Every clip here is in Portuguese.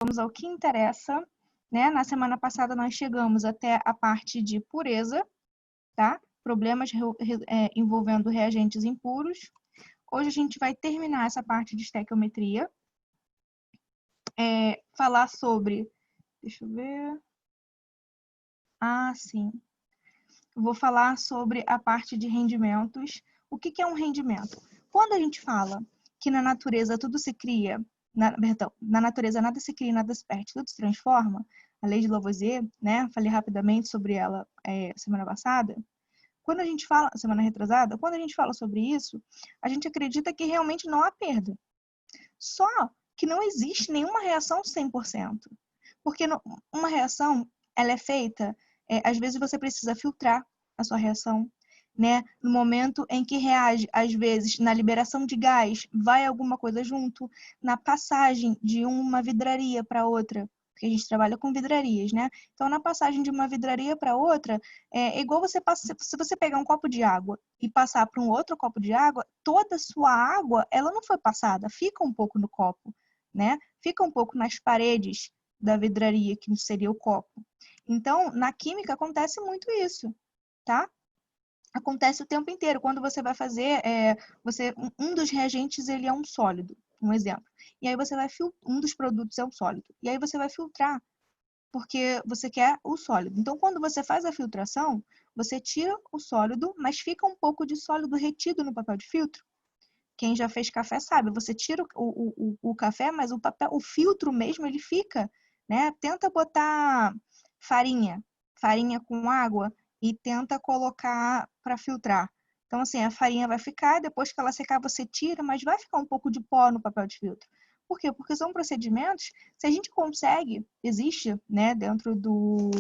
Vamos ao que interessa, né? Na semana passada nós chegamos até a parte de pureza, tá? Problemas envolvendo reagentes impuros. Hoje a gente vai terminar essa parte de estequiometria. Falar sobre... Deixa eu ver... Ah, sim. Vou falar sobre a parte de rendimentos. O que é um rendimento? Quando a gente fala que na natureza tudo se cria, na natureza nada se cria, nada se perde, tudo se transforma, a lei de Lavoisier, né? Falei rapidamente sobre ela semana passada. Quando a gente fala, semana retrasada, quando a gente fala sobre isso, a gente acredita que realmente não há perda. Só que não existe nenhuma reação 100%. Porque uma reação, ela é feita, às vezes você precisa filtrar a sua reação, né? No momento em que reage, às vezes, na liberação de gás, vai alguma coisa junto, na passagem de uma vidraria para outra, porque a gente trabalha com vidrarias, né? Então, na passagem de uma vidraria para outra, é igual se você pegar um copo de água e passar para um outro copo de água, toda a sua água, ela não foi passada, fica um pouco no copo, né? Fica um pouco nas paredes da vidraria, que seria o copo. Então, na química acontece muito isso, tá? Acontece o tempo inteiro. Quando você vai fazer, um dos reagentes, ele é um sólido, um exemplo. E aí você vai um dos produtos é um sólido. E aí você vai filtrar, porque você quer o sólido. Então, quando você faz a filtração, você tira o sólido, mas fica um pouco de sólido retido no papel de filtro. Quem já fez café sabe, você tira o café, mas o filtro mesmo, ele fica, né? Tenta botar farinha com água e tenta colocar para filtrar. Então, assim, a farinha vai ficar, depois que ela secar, você tira, mas vai ficar um pouco de pó no papel de filtro. Por quê? Porque são procedimentos, se a gente consegue, existe, né, dentro do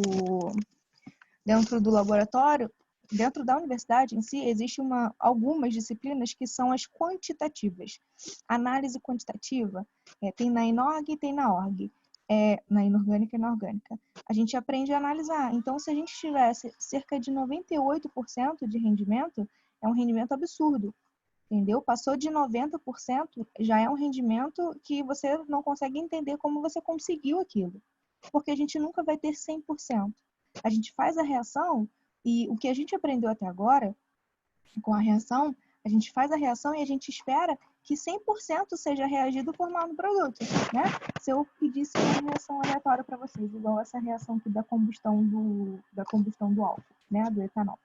laboratório, dentro da universidade em si, existem algumas disciplinas que são as quantitativas. Análise quantitativa tem na inorg e tem na org. Na inorgânica e na orgânica. A gente aprende a analisar. Então, se a gente tivesse cerca de 98% de rendimento, é um rendimento absurdo. Entendeu? Passou de 90%, já é um rendimento que você não consegue entender como você conseguiu aquilo. Porque a gente nunca vai ter 100%. A gente faz a reação e o que a gente aprendeu até agora com a reação, a gente faz a reação e a gente espera que 100% seja reagido formando o produto, né? Se eu pedisse uma reação aleatória para vocês, igual essa reação aqui da combustão do álcool, né? Do etanol.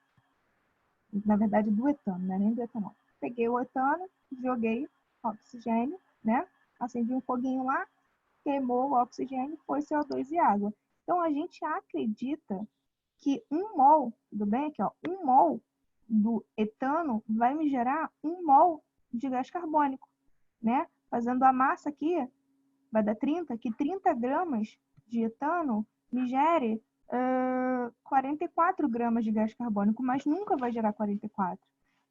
Na verdade, do etano, né? Nem do etanol. Peguei o etano, joguei oxigênio, né? Acendi um foguinho lá, queimou o oxigênio, foi CO2 e água. Então, a gente acredita que 1 mol, tudo bem aqui, ó, 1 mol do etano vai me gerar 1 mol de gás carbônico, né? Fazendo a massa aqui, vai dar 30, que 30 gramas de etano me gere 44 gramas de gás carbônico, mas nunca vai gerar 44.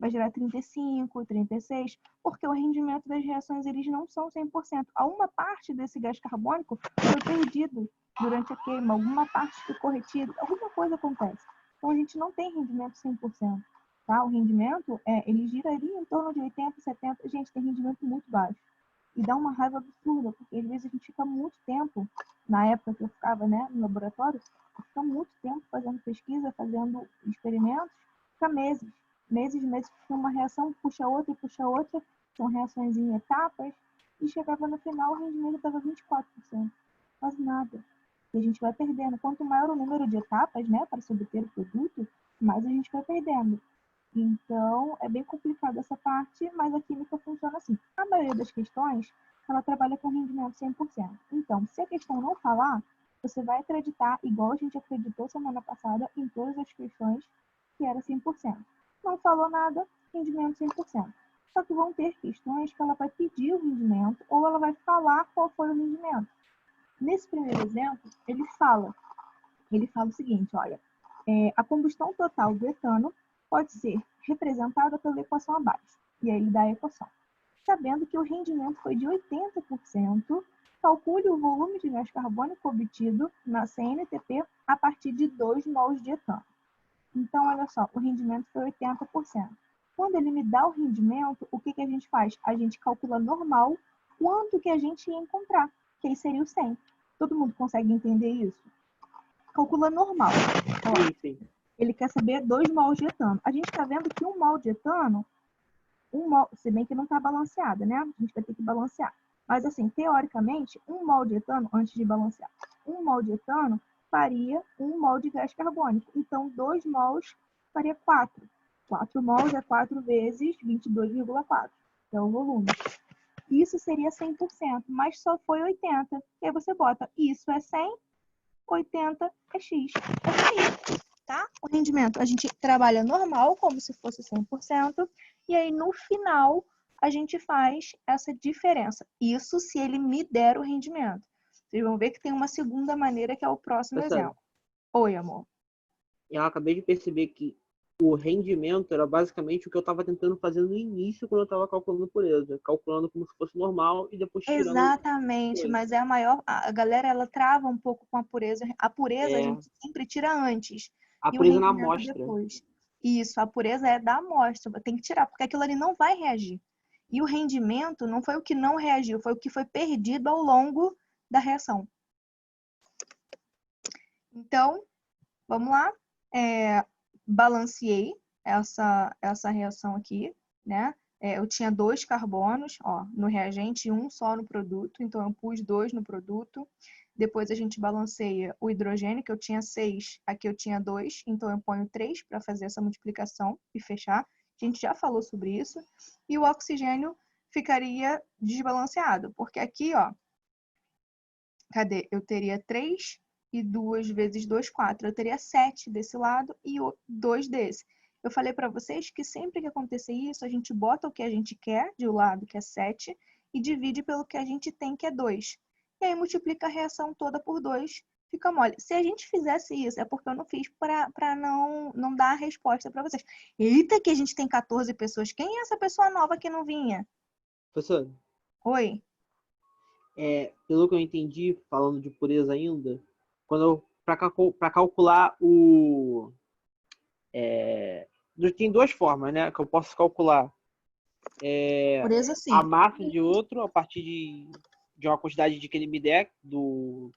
Vai gerar 35, 36, porque o rendimento das reações eles não são 100%. Alguma parte desse gás carbônico foi perdido durante a queima, alguma parte ficou retida, alguma coisa acontece. Então, a gente não tem rendimento 100%. Tá? O rendimento, ele giraria em torno de 80, 70. Gente, tem rendimento muito baixo. E dá uma raiva absurda, porque às vezes a gente fica muito tempo, na época que eu ficava, né, no laboratório, eu ficava muito tempo fazendo pesquisa, fazendo experimentos, fica meses. Meses, porque uma reação puxa outra, são reações em etapas, e chegava no final, o rendimento estava 24%. Quase nada. E a gente vai perdendo. Quanto maior o número de etapas, né, para se obter o produto, mais a gente vai perdendo. Então, é bem complicado essa parte, mas a química funciona assim. A maioria das questões, ela trabalha com rendimento 100%. Então, se a questão não falar, você vai acreditar, igual a gente acreditou semana passada, em todas as questões, que era 100%. Não falou nada, rendimento 100%. Só que vão ter questões que ela vai pedir o rendimento ou ela vai falar qual foi o rendimento. Nesse primeiro exemplo, ele fala o seguinte, olha, a combustão total do etano pode ser representada pela equação abaixo. E aí ele dá a equação. Sabendo que o rendimento foi de 80%, calcule o volume de gás carbônico obtido na CNTP a partir de 2 mols de etano. Então, olha só, o rendimento foi 80%. Quando ele me dá o rendimento, o que a gente faz? A gente calcula normal quanto que a gente ia encontrar, que aí seria o 100. Todo mundo consegue entender isso? Calcula normal. Ó, Sim. ele quer saber 2 mols de etano. A gente está vendo que 1 mol de etano, se bem que não está balanceada, né? A gente vai ter que balancear. Mas assim, teoricamente, 1 mol de etano, antes de balancear, 1 mol de etano faria 1 mol de gás carbônico. Então, 2 mols faria 4. 4 mols é 4 vezes 22,4, que é o volume. Isso seria 100%, mas só foi 80. E aí você bota, isso é 100, 80 é X. É X, tá? O rendimento, a gente trabalha normal, como se fosse 100%, e aí no final a gente faz essa diferença. Isso se ele me der o rendimento. Vocês vão ver que tem uma segunda maneira, que é o próximo exemplo. Oi, amor. Eu acabei de perceber que o rendimento era basicamente o que eu estava tentando fazer no início, quando eu estava calculando pureza. Calculando como se fosse normal e depois tirando... Exatamente, mas é a maior... A galera, ela trava um pouco com a pureza. A pureza a gente sempre tira antes. A E o pureza na rendimento amostra. depois. Isso, a pureza é da amostra. Tem que tirar, porque aquilo ali não vai reagir. E o rendimento não foi o que não reagiu, foi o que foi perdido ao longo da reação. Então, vamos lá. Balanceei essa reação aqui, né? Eu tinha 2 carbonos, ó, no reagente e 1 só no produto, então eu pus 2 no produto. Depois a gente balanceia o hidrogênio, que eu tinha 6, aqui eu tinha 2, então eu ponho 3 para fazer essa multiplicação e fechar. A gente já falou sobre isso. E o oxigênio ficaria desbalanceado, porque aqui, ó, cadê? Eu teria 3 e 2 vezes 2, 4. Eu teria 7 desse lado e 2 desse. Eu falei para vocês que sempre que acontecer isso, a gente bota o que a gente quer de um lado, que é 7, e divide pelo que a gente tem, que é 2. E aí multiplica a reação toda por 2, fica mole. Se a gente fizesse isso, é porque eu não fiz para não dar a resposta para vocês. Eita, que a gente tem 14 pessoas. Quem é essa pessoa nova que não vinha? Professor, Oi? pelo que eu entendi, falando de pureza ainda, para calcular o... tem 2 formas, né? Que eu posso calcular Pureza, sim. a massa de outro a partir de uma quantidade de que ele me der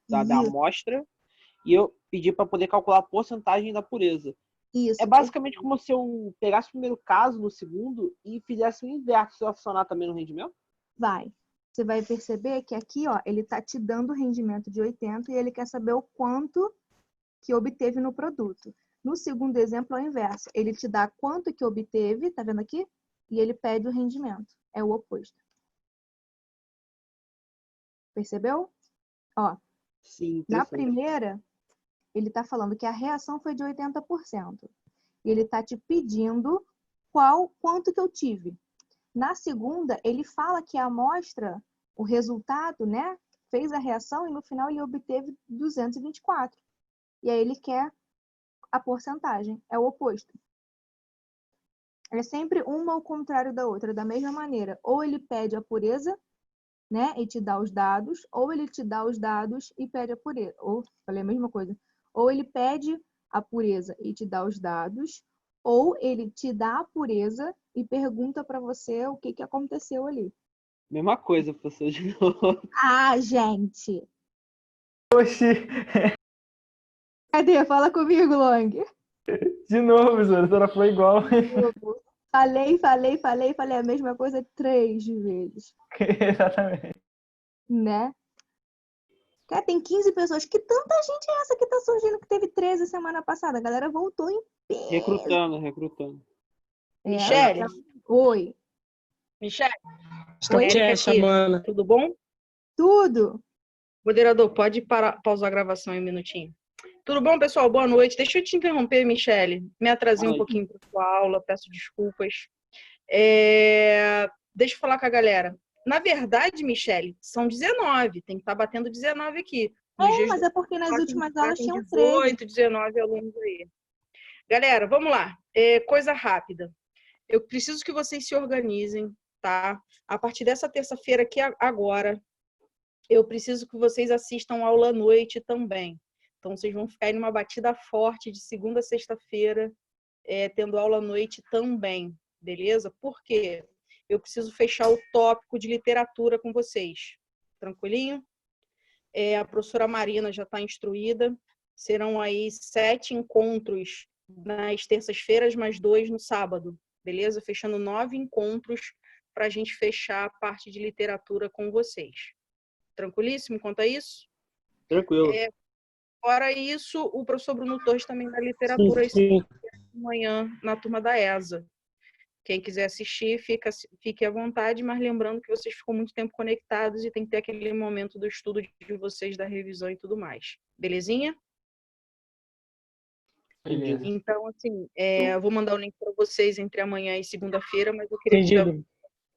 da amostra, e eu pedir para poder calcular a porcentagem da pureza. Isso. É basicamente como se eu pegasse o primeiro caso no segundo e fizesse o inverso. Se eu funcionar também no rendimento? Vai. Você vai perceber que aqui, ó, ele tá te dando o rendimento de 80 e ele quer saber o quanto que obteve no produto. No segundo exemplo é o inverso. Ele te dá quanto que obteve, tá vendo aqui? E ele pede o rendimento. É o oposto. Percebeu? Ó, Sim, na primeira, ele tá falando que a reação foi de 80%. E ele tá te pedindo quanto que eu tive. Na segunda, ele fala que a amostra, o resultado, né, fez a reação e no final ele obteve 224. E aí ele quer a porcentagem, é o oposto. É sempre uma ao contrário da outra, da mesma maneira. Ou ele pede a pureza, né, e te dá os dados, ou ele te dá os dados e pede a pureza. Ou, falei a mesma coisa. Ou ele pede a pureza e te dá os dados, ou ele te dá a pureza e pergunta para você o que aconteceu ali. Mesma coisa, professor, de novo. Ah, gente! Oxi, Cadê? Fala comigo, Long. de novo, professor, a senhora foi igual. Falei a mesma coisa 3 vezes, Exatamente. né? Cara, tem 15 pessoas. Que tanta gente é essa que tá surgindo que teve 13 semana passada? A galera voltou em peso. Recrutando. Michele? Oi. Michele? Oi? Érica aqui. Tudo bom? Tudo? Moderador, pode pausar a gravação aí um minutinho. Tudo bom, pessoal? Boa noite. Deixa eu te interromper, Michele. Me atrasei um pouquinho para sua aula, peço desculpas. Deixa eu falar com a galera. Na verdade, Michele, são 19. Tem que estar batendo 19 aqui. Mas é porque nas últimas aulas tinham 13. 18, 19 alunos aí. Galera, vamos lá. Coisa rápida. Eu preciso que vocês se organizem, tá? A partir dessa terça-feira aqui agora, eu preciso que vocês assistam aula à noite também. Então, vocês vão ficar em uma batida forte de segunda a sexta-feira, tendo aula à noite também, beleza? Por quê? Eu preciso fechar o tópico de literatura com vocês. Tranquilinho? A professora Marina já está instruída. Serão aí 7 encontros nas terças-feiras, mais 2 no sábado, beleza? Fechando 9 encontros para a gente fechar a parte de literatura com vocês. Tranquilíssimo quanto a isso? Tranquilo. Fora isso, o professor Bruno Torres também dá literatura Sim. amanhã na turma da ESA. Quem quiser assistir, fique à vontade, mas lembrando que vocês ficam muito tempo conectados e tem que ter aquele momento do estudo de vocês, da revisão e tudo mais. Belezinha? Beleza. Então, assim, eu vou mandar o link para vocês entre amanhã e segunda-feira, mas eu queria que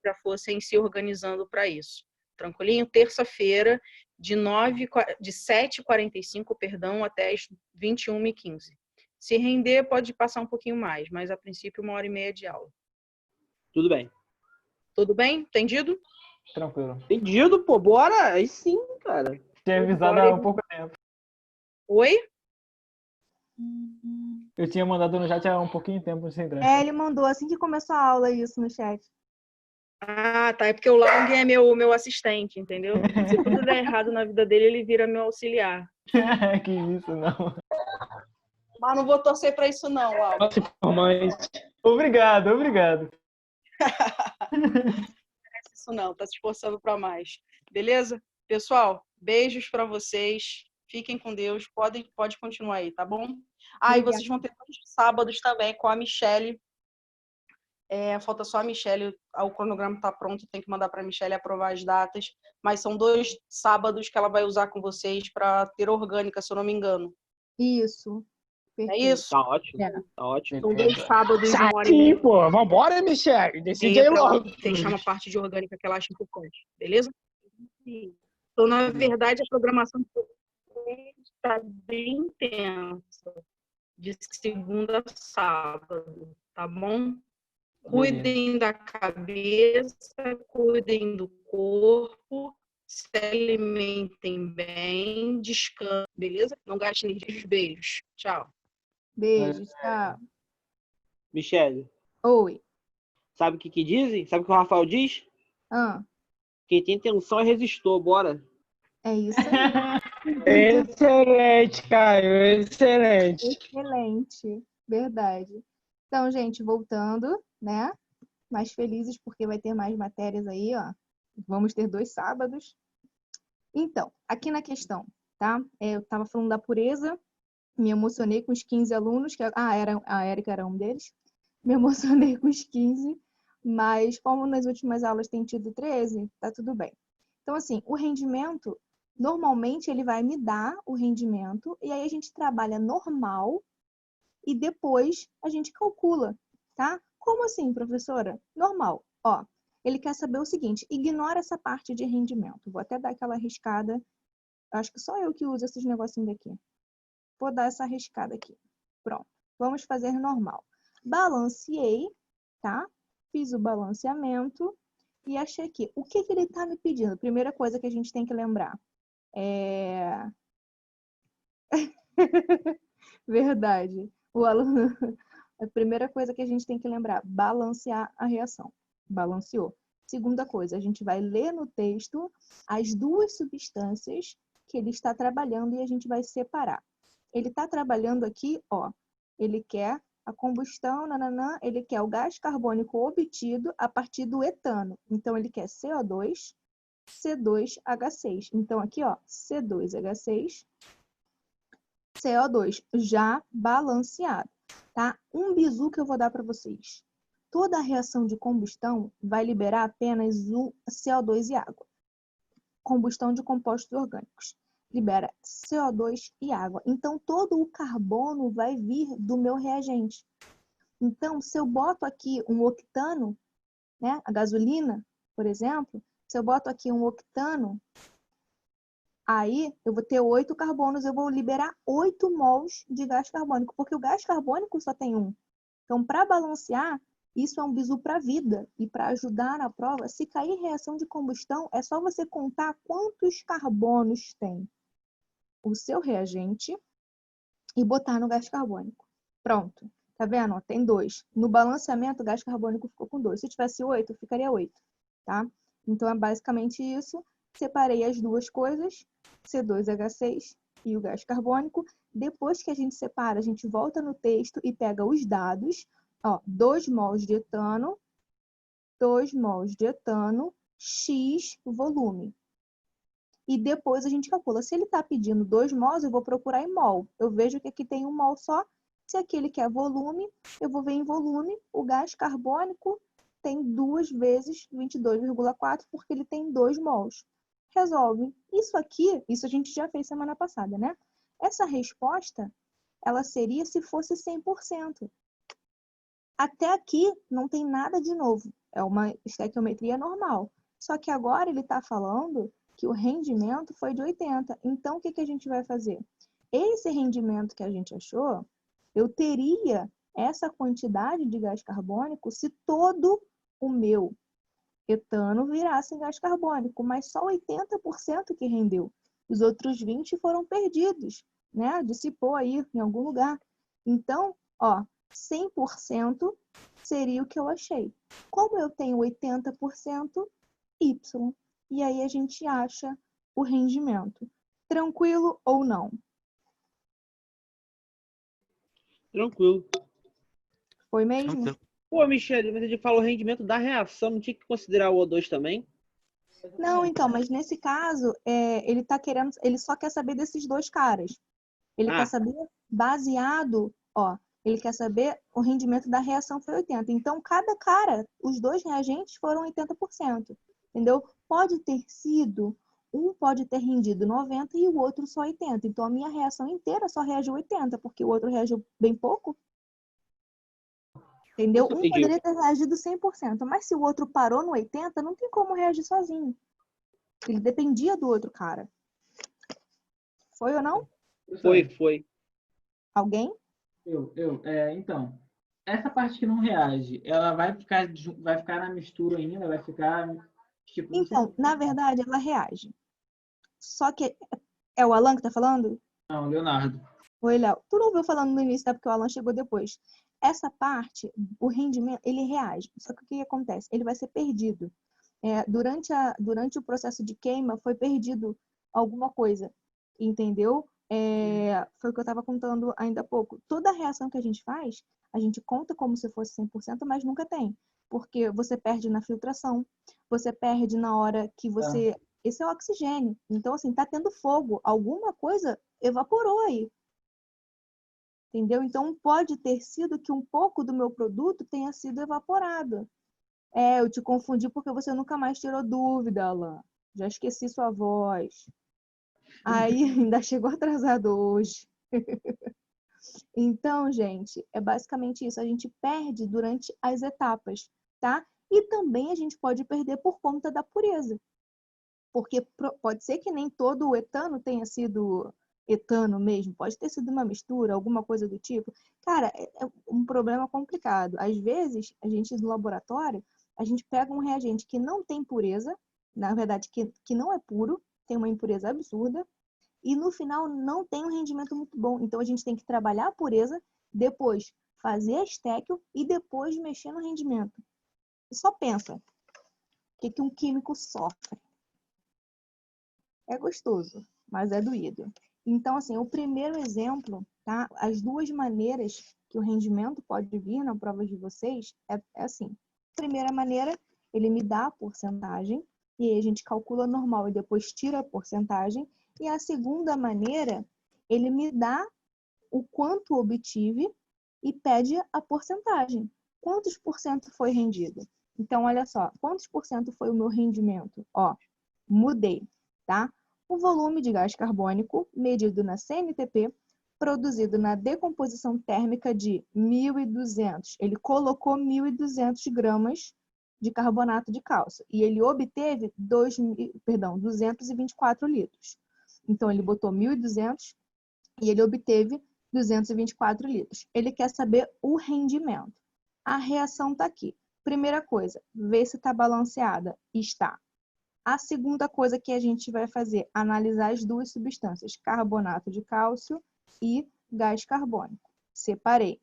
já fossem se organizando para isso. Tranquilinho? Terça-feira, de 7h45, perdão, até as 21h15. Se render, pode passar um pouquinho mais, mas a princípio 1h30 de aula. Tudo bem. Tudo bem? Entendido? Tranquilo. Entendido, pô. Bora. Aí sim, cara. Tinha avisado há um pouco tempo. Oi? Eu tinha mandado no chat há um pouquinho de tempo sem entrar. Ele mandou assim que começou a aula isso no chat. Ah, tá. É porque o Lang é meu assistente, entendeu? Se tudo der errado na vida dele, ele vira meu auxiliar. Que isso, não. Mas não vou torcer para isso, não, Alba. Obrigado. Isso não, tá se esforçando para mais. Beleza? Pessoal, beijos para vocês. Fiquem com Deus. Pode continuar aí, tá bom? E vocês vão ter 2 sábados também com a Michele. Falta só a Michele, o cronograma está pronto, tem que mandar para a Michele aprovar as datas, mas são 2 sábados que ela vai usar com vocês para ter orgânica, se eu não me engano. Isso. É isso? Tá ótimo. É. Tá ótimo. São 2 sábados de 1h30. Sim, pô. Vambora, Michele. Decide aí Pra logo. fechar uma parte de orgânica que ela acha importante, beleza? Então, na verdade, a programação está bem intensa, de segunda a sábado, tá bom? Cuidem da cabeça, cuidem do corpo, se alimentem bem, descansem, beleza? Não gastem energia. Beijos. Tchau. Beijo, tchau. Michele, Oi. sabe o que dizem? Sabe o que o Rafael diz? Quem tem tensão é resistor. Bora. É isso aí. Excelente, Caio. Excelente. Excelente. Verdade. Então, gente, voltando, né? Mais felizes porque vai ter mais matérias aí, ó. Vamos ter 2 sábados. Então, aqui na questão, tá? Eu estava falando da pureza, me emocionei com os 15 alunos, a Érica era um deles. Me emocionei com os 15, mas como nas últimas aulas tem tido 13, tá tudo bem. Então, assim, o rendimento, normalmente ele vai me dar o rendimento, e aí a gente trabalha normal, e depois a gente calcula, tá? Como assim, professora? Normal. Ó, ele quer saber o seguinte, ignora essa parte de rendimento. Vou até dar aquela arriscada. Acho que só eu que uso esses negocinhos daqui. Vou dar essa arriscada aqui. Pronto. Vamos fazer normal. Balanceei, tá? Fiz o balanceamento e achei aqui. O que ele está me pedindo? Primeira coisa que a gente tem que lembrar. Verdade. O aluno... A primeira coisa que a gente tem que lembrar, balancear a reação. Balanceou. Segunda coisa, a gente vai ler no texto as 2 substâncias que ele está trabalhando e a gente vai separar. Ele está trabalhando aqui, ó, ele quer a combustão, ele quer o gás carbônico obtido a partir do etano. Então, ele quer CO2, C2H6. Então, aqui, ó, C2H6, CO2, já balanceado. Tá? Um bizu que eu vou dar para vocês. Toda a reação de combustão vai liberar apenas o CO2 e água. Combustão de compostos orgânicos. Libera CO2 e água. Então, todo o carbono vai vir do meu reagente. Então, se eu boto aqui um octano, né, a gasolina, por exemplo, se eu boto aqui um octano, aí eu vou ter 8 carbonos, eu vou liberar 8 mols de gás carbônico, porque o gás carbônico só tem 1. Então, para balancear, isso é um bizu para a vida. E para ajudar na prova, se cair reação de combustão, é só você contar quantos carbonos tem o seu reagente e botar no gás carbônico. Pronto. Tá vendo? Ó, tem 2. No balanceamento, o gás carbônico ficou com 2. Se tivesse 8, ficaria 8. Tá? Então, é basicamente isso. Separei as duas coisas, C2H6 e o gás carbônico. Depois que a gente separa, a gente volta no texto e pega os dados. Ó, 2 mols de etano, 2 mols de etano, X volume. E depois a gente calcula. Se ele está pedindo 2 mols, eu vou procurar em mol. Eu vejo que aqui tem 1 mol só. Se aqui ele quer volume, eu vou ver em volume. O gás carbônico tem 2 vezes 22,4, porque ele tem 2 mols. Resolve. Isso aqui, isso a gente já fez semana passada, né? Essa resposta, ela seria se fosse 100%. Até aqui não tem nada de novo. É uma estequiometria normal. Só que agora ele está falando que o rendimento foi de 80. Então, o que que a gente vai fazer? Esse rendimento que a gente achou, eu teria essa quantidade de gás carbônico se todo o meu etano virasse gás carbônico, mas só 80% que rendeu. Os outros 20 foram perdidos, né? Dissipou aí em algum lugar. Então, ó, 100% seria o que eu achei. Como eu tenho 80%, Y. E aí a gente acha o rendimento. Tranquilo ou não? Tranquilo. Foi mesmo? Pô, Michele, mas a gente falou o rendimento da reação, não tinha que considerar o O2 também? Não, então, mas nesse caso, ele tá querendo, ele só quer saber desses dois caras. Ele quer saber baseado, ó, ele quer saber o rendimento da reação foi 80. Então, cada cara, os dois reagentes foram 80%, entendeu? Pode ter sido, um pode ter rendido 90 e o outro só 80. Então, a minha reação inteira só reagiu 80, porque o outro reagiu bem pouco. Entendeu? Um poderia ter reagido 100%, mas se o outro parou no 80, não tem como reagir sozinho. Ele dependia do outro cara. Foi ou não? Foi. Alguém? Então, essa parte que não reage, ela vai ficar na mistura ainda, vai ficar tipo. Então, na verdade, ela reage. Só que é o Alan que tá falando? Não, Leonardo. Oi, Léo. Tu não ouviu falando no início, tá? Porque o Alan chegou depois. Essa parte, o rendimento, ele reage. Só que o que acontece? Ele vai ser perdido. Durante o processo de queima, foi perdido alguma coisa. Entendeu? Foi o que eu estava contando ainda há pouco. Toda reação que a gente faz, a gente conta como se fosse 100%, mas nunca tem. Porque você perde na filtração, você perde na hora que você... Esse é o oxigênio. Então, assim, tá tendo fogo. Alguma coisa evaporou aí. Entendeu? Então, pode ter sido que um pouco do meu produto tenha sido evaporado. Eu te confundi porque você nunca mais tirou dúvida, Alan. Já esqueci sua voz. Aí, ainda chegou atrasado hoje. Então, gente, é basicamente isso. A gente perde durante as etapas, tá? E também a gente pode perder por conta da pureza. Porque pode ser que nem todo o etano tenha sido etano mesmo. Pode ter sido uma mistura, alguma coisa do tipo. Cara, é um problema complicado. Às vezes, a gente no laboratório, a gente pega um reagente que não tem pureza, na verdade, que não é puro, tem uma impureza absurda, e no final não tem um rendimento muito bom. Então, a gente tem que trabalhar a pureza, depois fazer a estéquio e depois mexer no rendimento. Só pensa, o que um químico sofre? É gostoso, mas é doído. Então, assim, o primeiro exemplo, tá? As duas maneiras que o rendimento pode vir na prova de vocês é assim. Primeira maneira, ele me dá a porcentagem, e aí a gente calcula normal e depois tira a porcentagem. E a segunda maneira, ele me dá o quanto obtive e pede a porcentagem. Quantos por cento foi rendido? Então, olha só, quantos por cento foi o meu rendimento? Ó, mudei, tá? O volume de gás carbônico medido na CNTP, produzido na decomposição térmica de 1.200. Ele colocou 1.200 gramas de carbonato de cálcio e ele obteve 224 litros. Então, ele botou 1.200 e ele obteve 224 litros. Ele quer saber o rendimento. A reação está aqui. Primeira coisa, ver se está balanceada. Está. A segunda coisa que a gente vai fazer, analisar as duas substâncias, carbonato de cálcio e gás carbônico. Separei.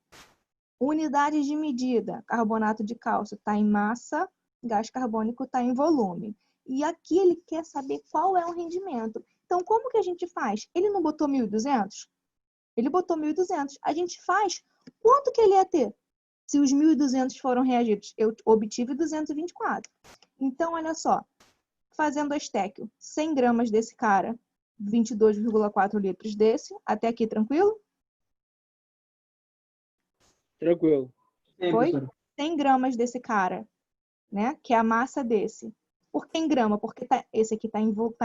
Unidades de medida, carbonato de cálcio está em massa, gás carbônico está em volume. E aqui ele quer saber qual é o rendimento. Então, como que a gente faz? Ele não botou 1.200? Ele botou 1.200. A gente faz quanto que ele ia ter? Se os 1.200 foram reagidos, eu obtive 224. Então, olha só. Fazendo a estéquio, 100 gramas desse cara, 22,4 litros desse. Até aqui, tranquilo? Tranquilo. Sim, Foi? professora. 100 gramas desse cara, né? Que é a massa desse. Por que em grama? Porque esse aqui está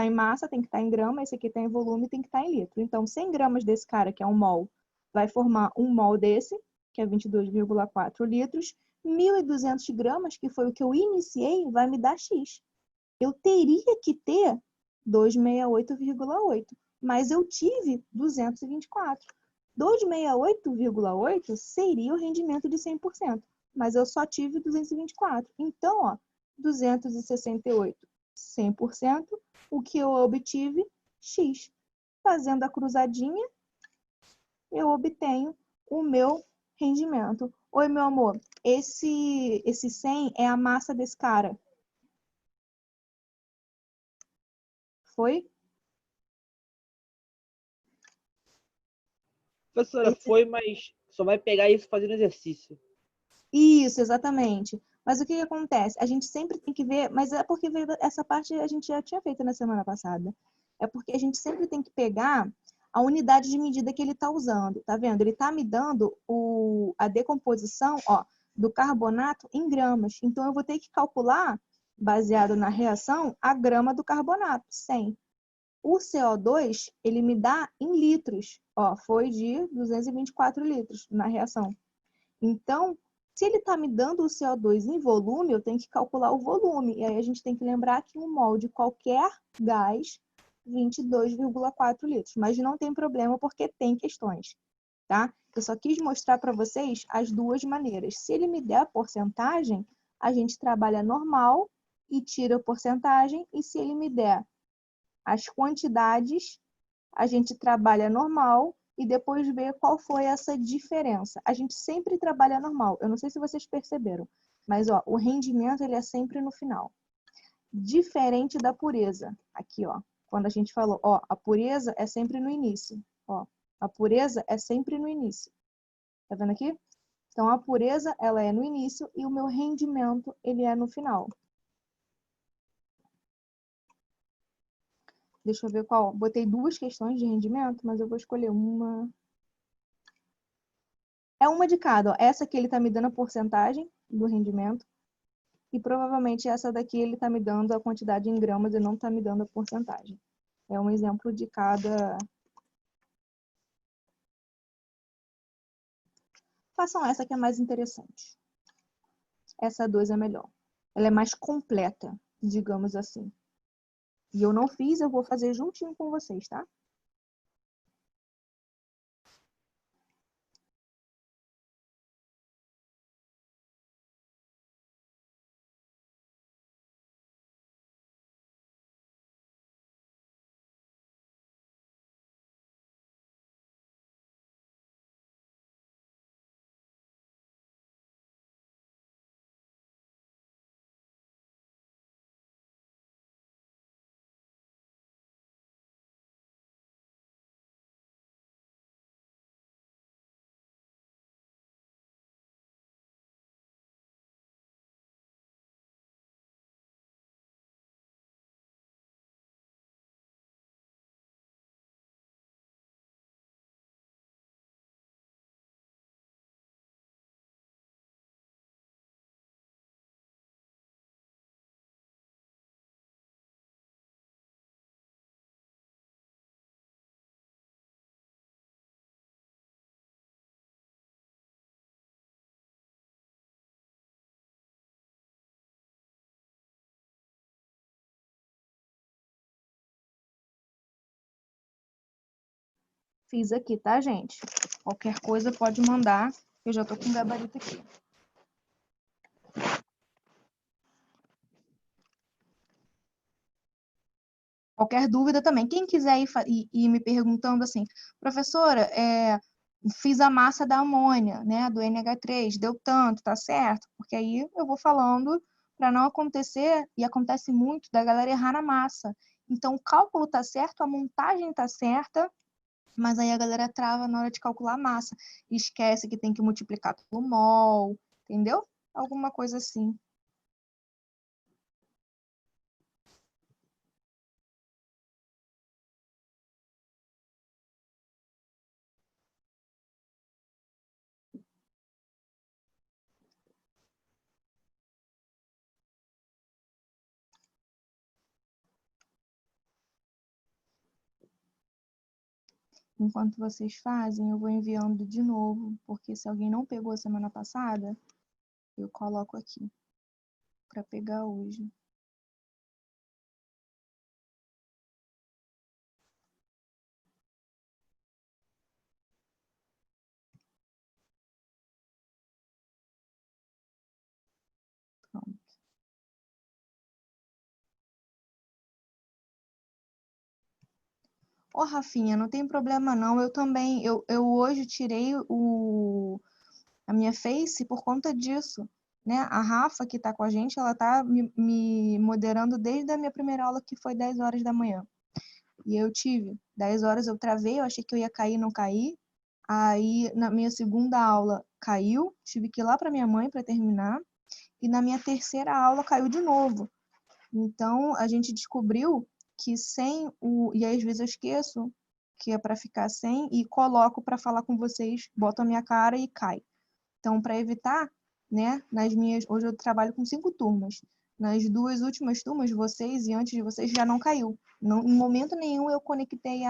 em massa, tem que estar em grama. Esse aqui está em volume, tem que estar em litro. Então, 100 gramas desse cara, que é um mol, vai formar um mol desse, que é 22,4 litros. 1.200 gramas, que foi o que eu iniciei, vai me dar X. Eu teria que ter 268,8, mas eu tive 224. 268,8 seria o rendimento de 100%, mas eu só tive 224. Então, ó, 268, 100%, o que eu obtive, X. Fazendo a cruzadinha, eu obtenho o meu rendimento. Oi, meu amor, esse 100 é a massa desse cara. Foi? Professora, foi, mas só vai pegar isso fazendo exercício. Isso, exatamente. Mas o que acontece? A gente sempre tem que ver, mas é porque essa parte a gente já tinha feito na semana passada. É porque a gente sempre tem que pegar a unidade de medida que ele está usando. Tá vendo? Ele está me dando a decomposição, ó, do carbonato em gramas. Então, eu vou ter que calcular, baseado na reação, a grama do carbonato, 100. O CO2, ele me dá em litros. Ó, foi de 224 litros na reação. Então, se ele está me dando o CO2 em volume, eu tenho que calcular o volume. E aí a gente tem que lembrar que um mol de qualquer gás, 22,4 litros. Mas não tem problema porque tem questões, tá? Eu só quis mostrar para vocês as duas maneiras. Se ele me der a porcentagem, a gente trabalha normal e tira a porcentagem. E se ele me der as quantidades, a gente trabalha normal e depois vê qual foi essa diferença. A gente sempre trabalha normal. Eu não sei se vocês perceberam, mas ó, o rendimento ele é sempre no final. Diferente da pureza. Aqui, ó, quando a gente falou, ó, a pureza é sempre no início. Ó, a pureza é sempre no início. Tá vendo aqui? Então, a pureza, ela é no início e o meu rendimento, ele é no final. Deixa eu ver qual. Botei duas questões de rendimento, mas eu vou escolher uma. É uma de cada. Ó. Essa aqui ele está me dando a porcentagem do rendimento. E provavelmente essa daqui ele está me dando a quantidade em gramas e não está me dando a porcentagem. É um exemplo de cada. Façam essa que é mais interessante. Essa 2 é melhor. Ela é mais completa, digamos assim. E eu não fiz, eu vou fazer juntinho com vocês, tá? Fiz aqui, tá, gente? Qualquer coisa pode mandar. Eu já tô com o gabarito aqui. Qualquer dúvida também. Quem quiser ir me perguntando assim, professora, fiz a massa da amônia, né, do NH3, deu tanto, tá certo? Porque aí eu vou falando para não acontecer, e acontece muito, da galera errar na massa. Então, o cálculo tá certo, a montagem tá certa, mas aí a galera trava na hora de calcular a massa. E esquece que tem que multiplicar pelo mol, entendeu? Alguma coisa assim. Enquanto vocês fazem, eu vou enviando de novo, porque se alguém não pegou semana passada, eu coloco aqui para pegar hoje. Pronto. Ô, Rafinha, não tem problema não. Eu também, eu hoje tirei a minha face por conta disso, né? A Rafa, que tá com a gente, ela tá me moderando desde a minha primeira aula, que foi 10 horas da manhã. E eu tive 10 horas, eu travei, eu achei que eu ia cair, não caí. Aí, na minha segunda aula, caiu, tive que ir lá para minha mãe para terminar. E na minha terceira aula, caiu de novo. Então, a gente descobriu que sem o... E aí, às vezes, eu esqueço que é para ficar sem e coloco para falar com vocês, boto a minha cara e cai. Então, para evitar, né, nas minhas... Hoje eu trabalho com 5 turmas. Nas 2 últimas turmas, vocês e antes de vocês já não caiu. Não, em momento nenhum eu conectei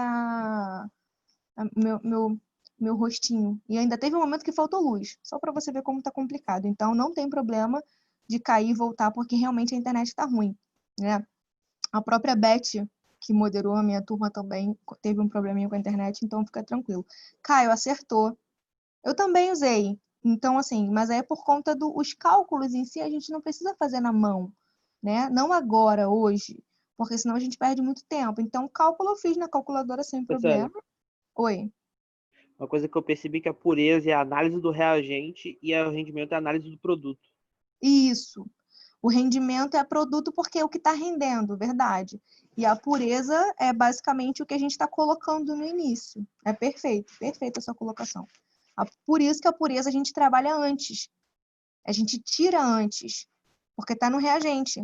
meu rostinho. E ainda teve um momento que faltou luz, só para você ver como tá complicado. Então, não tem problema de cair e voltar, porque realmente a internet está ruim, né? A própria Beth, que moderou a minha turma também, teve um probleminha com a internet, então fica tranquilo. Caio, acertou. Eu também usei. Então, assim, mas aí é por conta dos cálculos em si, a gente não precisa fazer na mão, né? Não agora, hoje, porque senão a gente perde muito tempo. Então, cálculo eu fiz na calculadora sem Professora, problema. Oi. uma coisa que eu percebi que a pureza é a análise do reagente e o rendimento é a análise do produto. Isso. O rendimento é produto porque é o que está rendendo, verdade. E a pureza é basicamente o que a gente está colocando no início. É perfeito, perfeita a sua colocação. Por isso que a pureza a gente trabalha antes. A gente tira antes, porque está no reagente.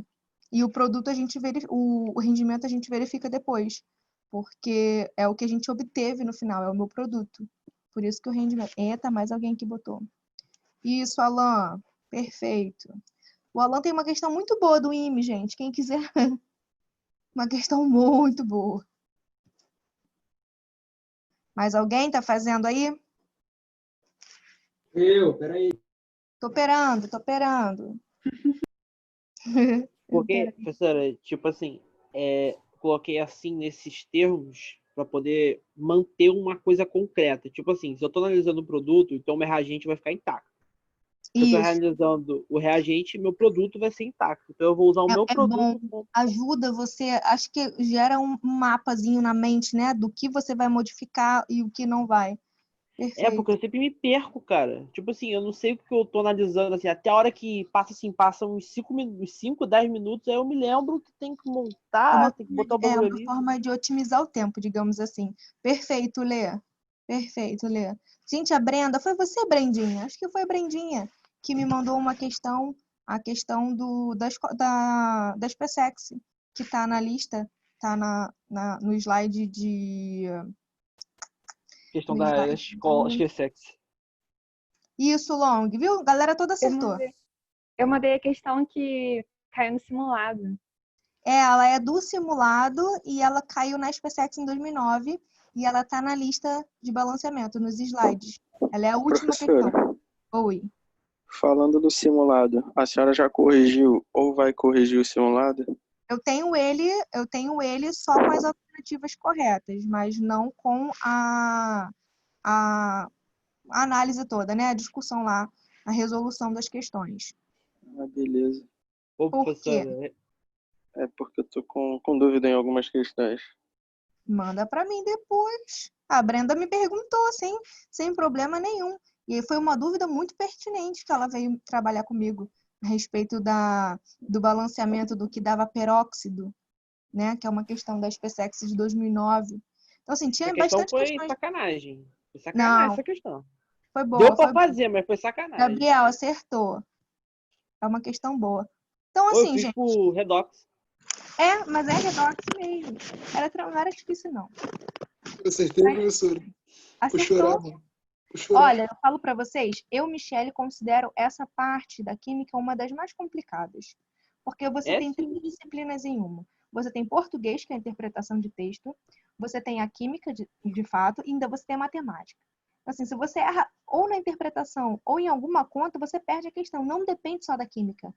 E o produto a gente o rendimento a gente verifica depois, porque é o que a gente obteve no final, é o meu produto. Por isso que o rendimento. Eita, mais alguém que botou. Isso, Alan. Perfeito. O Alan tem uma questão muito boa do IME, gente. Quem quiser, uma questão muito boa. Mais alguém está fazendo aí? Peraí. Tô operando, tô operando. Porque, professora, tipo assim, coloquei assim nesses termos para poder manter uma coisa concreta. Tipo assim, se eu estou analisando o produto, então o meu reagente vai ficar intacto. Se eu estou Isso. analisando o reagente, meu produto vai ser intacto. Então eu vou usar o meu É bom, produto como... ajuda você, acho que gera um mapazinho na mente, né, do que você vai modificar e o que não vai. Porque Perfeito. eu sempre me perco, cara. Tipo assim, eu não sei o que eu tô analisando, assim, até a hora que passa, assim, passa uns 5, 10 minutos, aí eu me lembro que tem que montar, tem que botar o bagulho Uma ali. forma de otimizar o tempo, digamos assim. Perfeito, Lê. Perfeito, Lê. Gente, a Brenda, foi você, Brendinha? Acho que foi a Brendinha que me mandou uma questão, a questão da SpaceX, que está na lista, está no slide de... Questão No da slide escola, de... SpaceX. Isso, Long, viu? Galera toda acertou. Eu mandei a questão que caiu no simulado. Ela é do simulado e ela caiu na SpaceX em 2009 e ela está na lista de balanceamento, nos slides. Ela é a última Professora, questão. Oi. falando do simulado, a senhora já corrigiu ou vai corrigir o simulado? Eu tenho ele só com as alternativas corretas, mas não com a análise toda, né? A discussão lá, a resolução das questões. Ah, beleza. Ô, Por quê? professora, É porque eu tô com dúvida em algumas questões. Manda para mim depois. A Brenda me perguntou sem problema nenhum. E foi uma dúvida muito pertinente que ela veio trabalhar comigo. a respeito do balanceamento do que dava peróxido, né? Que é uma questão da SpaceX de 2009. Então, assim, tinha A questão bastante foi questões. sacanagem. Foi sacanagem Não, essa questão. foi Deu boa, pra foi boa. fazer, mas foi sacanagem. Gabriel, acertou. É uma questão boa. Então, Ou eu assim, fiz gente, pro Redox. mas é redox mesmo. Não era difícil, não. Eu acertei, professora. Vou chorar, Acertou. mano. Vou chorar. Olha, eu falo para vocês, eu, Michele, considero essa parte da química uma das mais complicadas. Porque você tem 3 disciplinas em uma. Você tem português, que é a interpretação de texto, você tem a química, de fato, e ainda você tem a matemática. Assim, se você erra ou na interpretação ou em alguma conta, você perde a questão. Não depende só da química.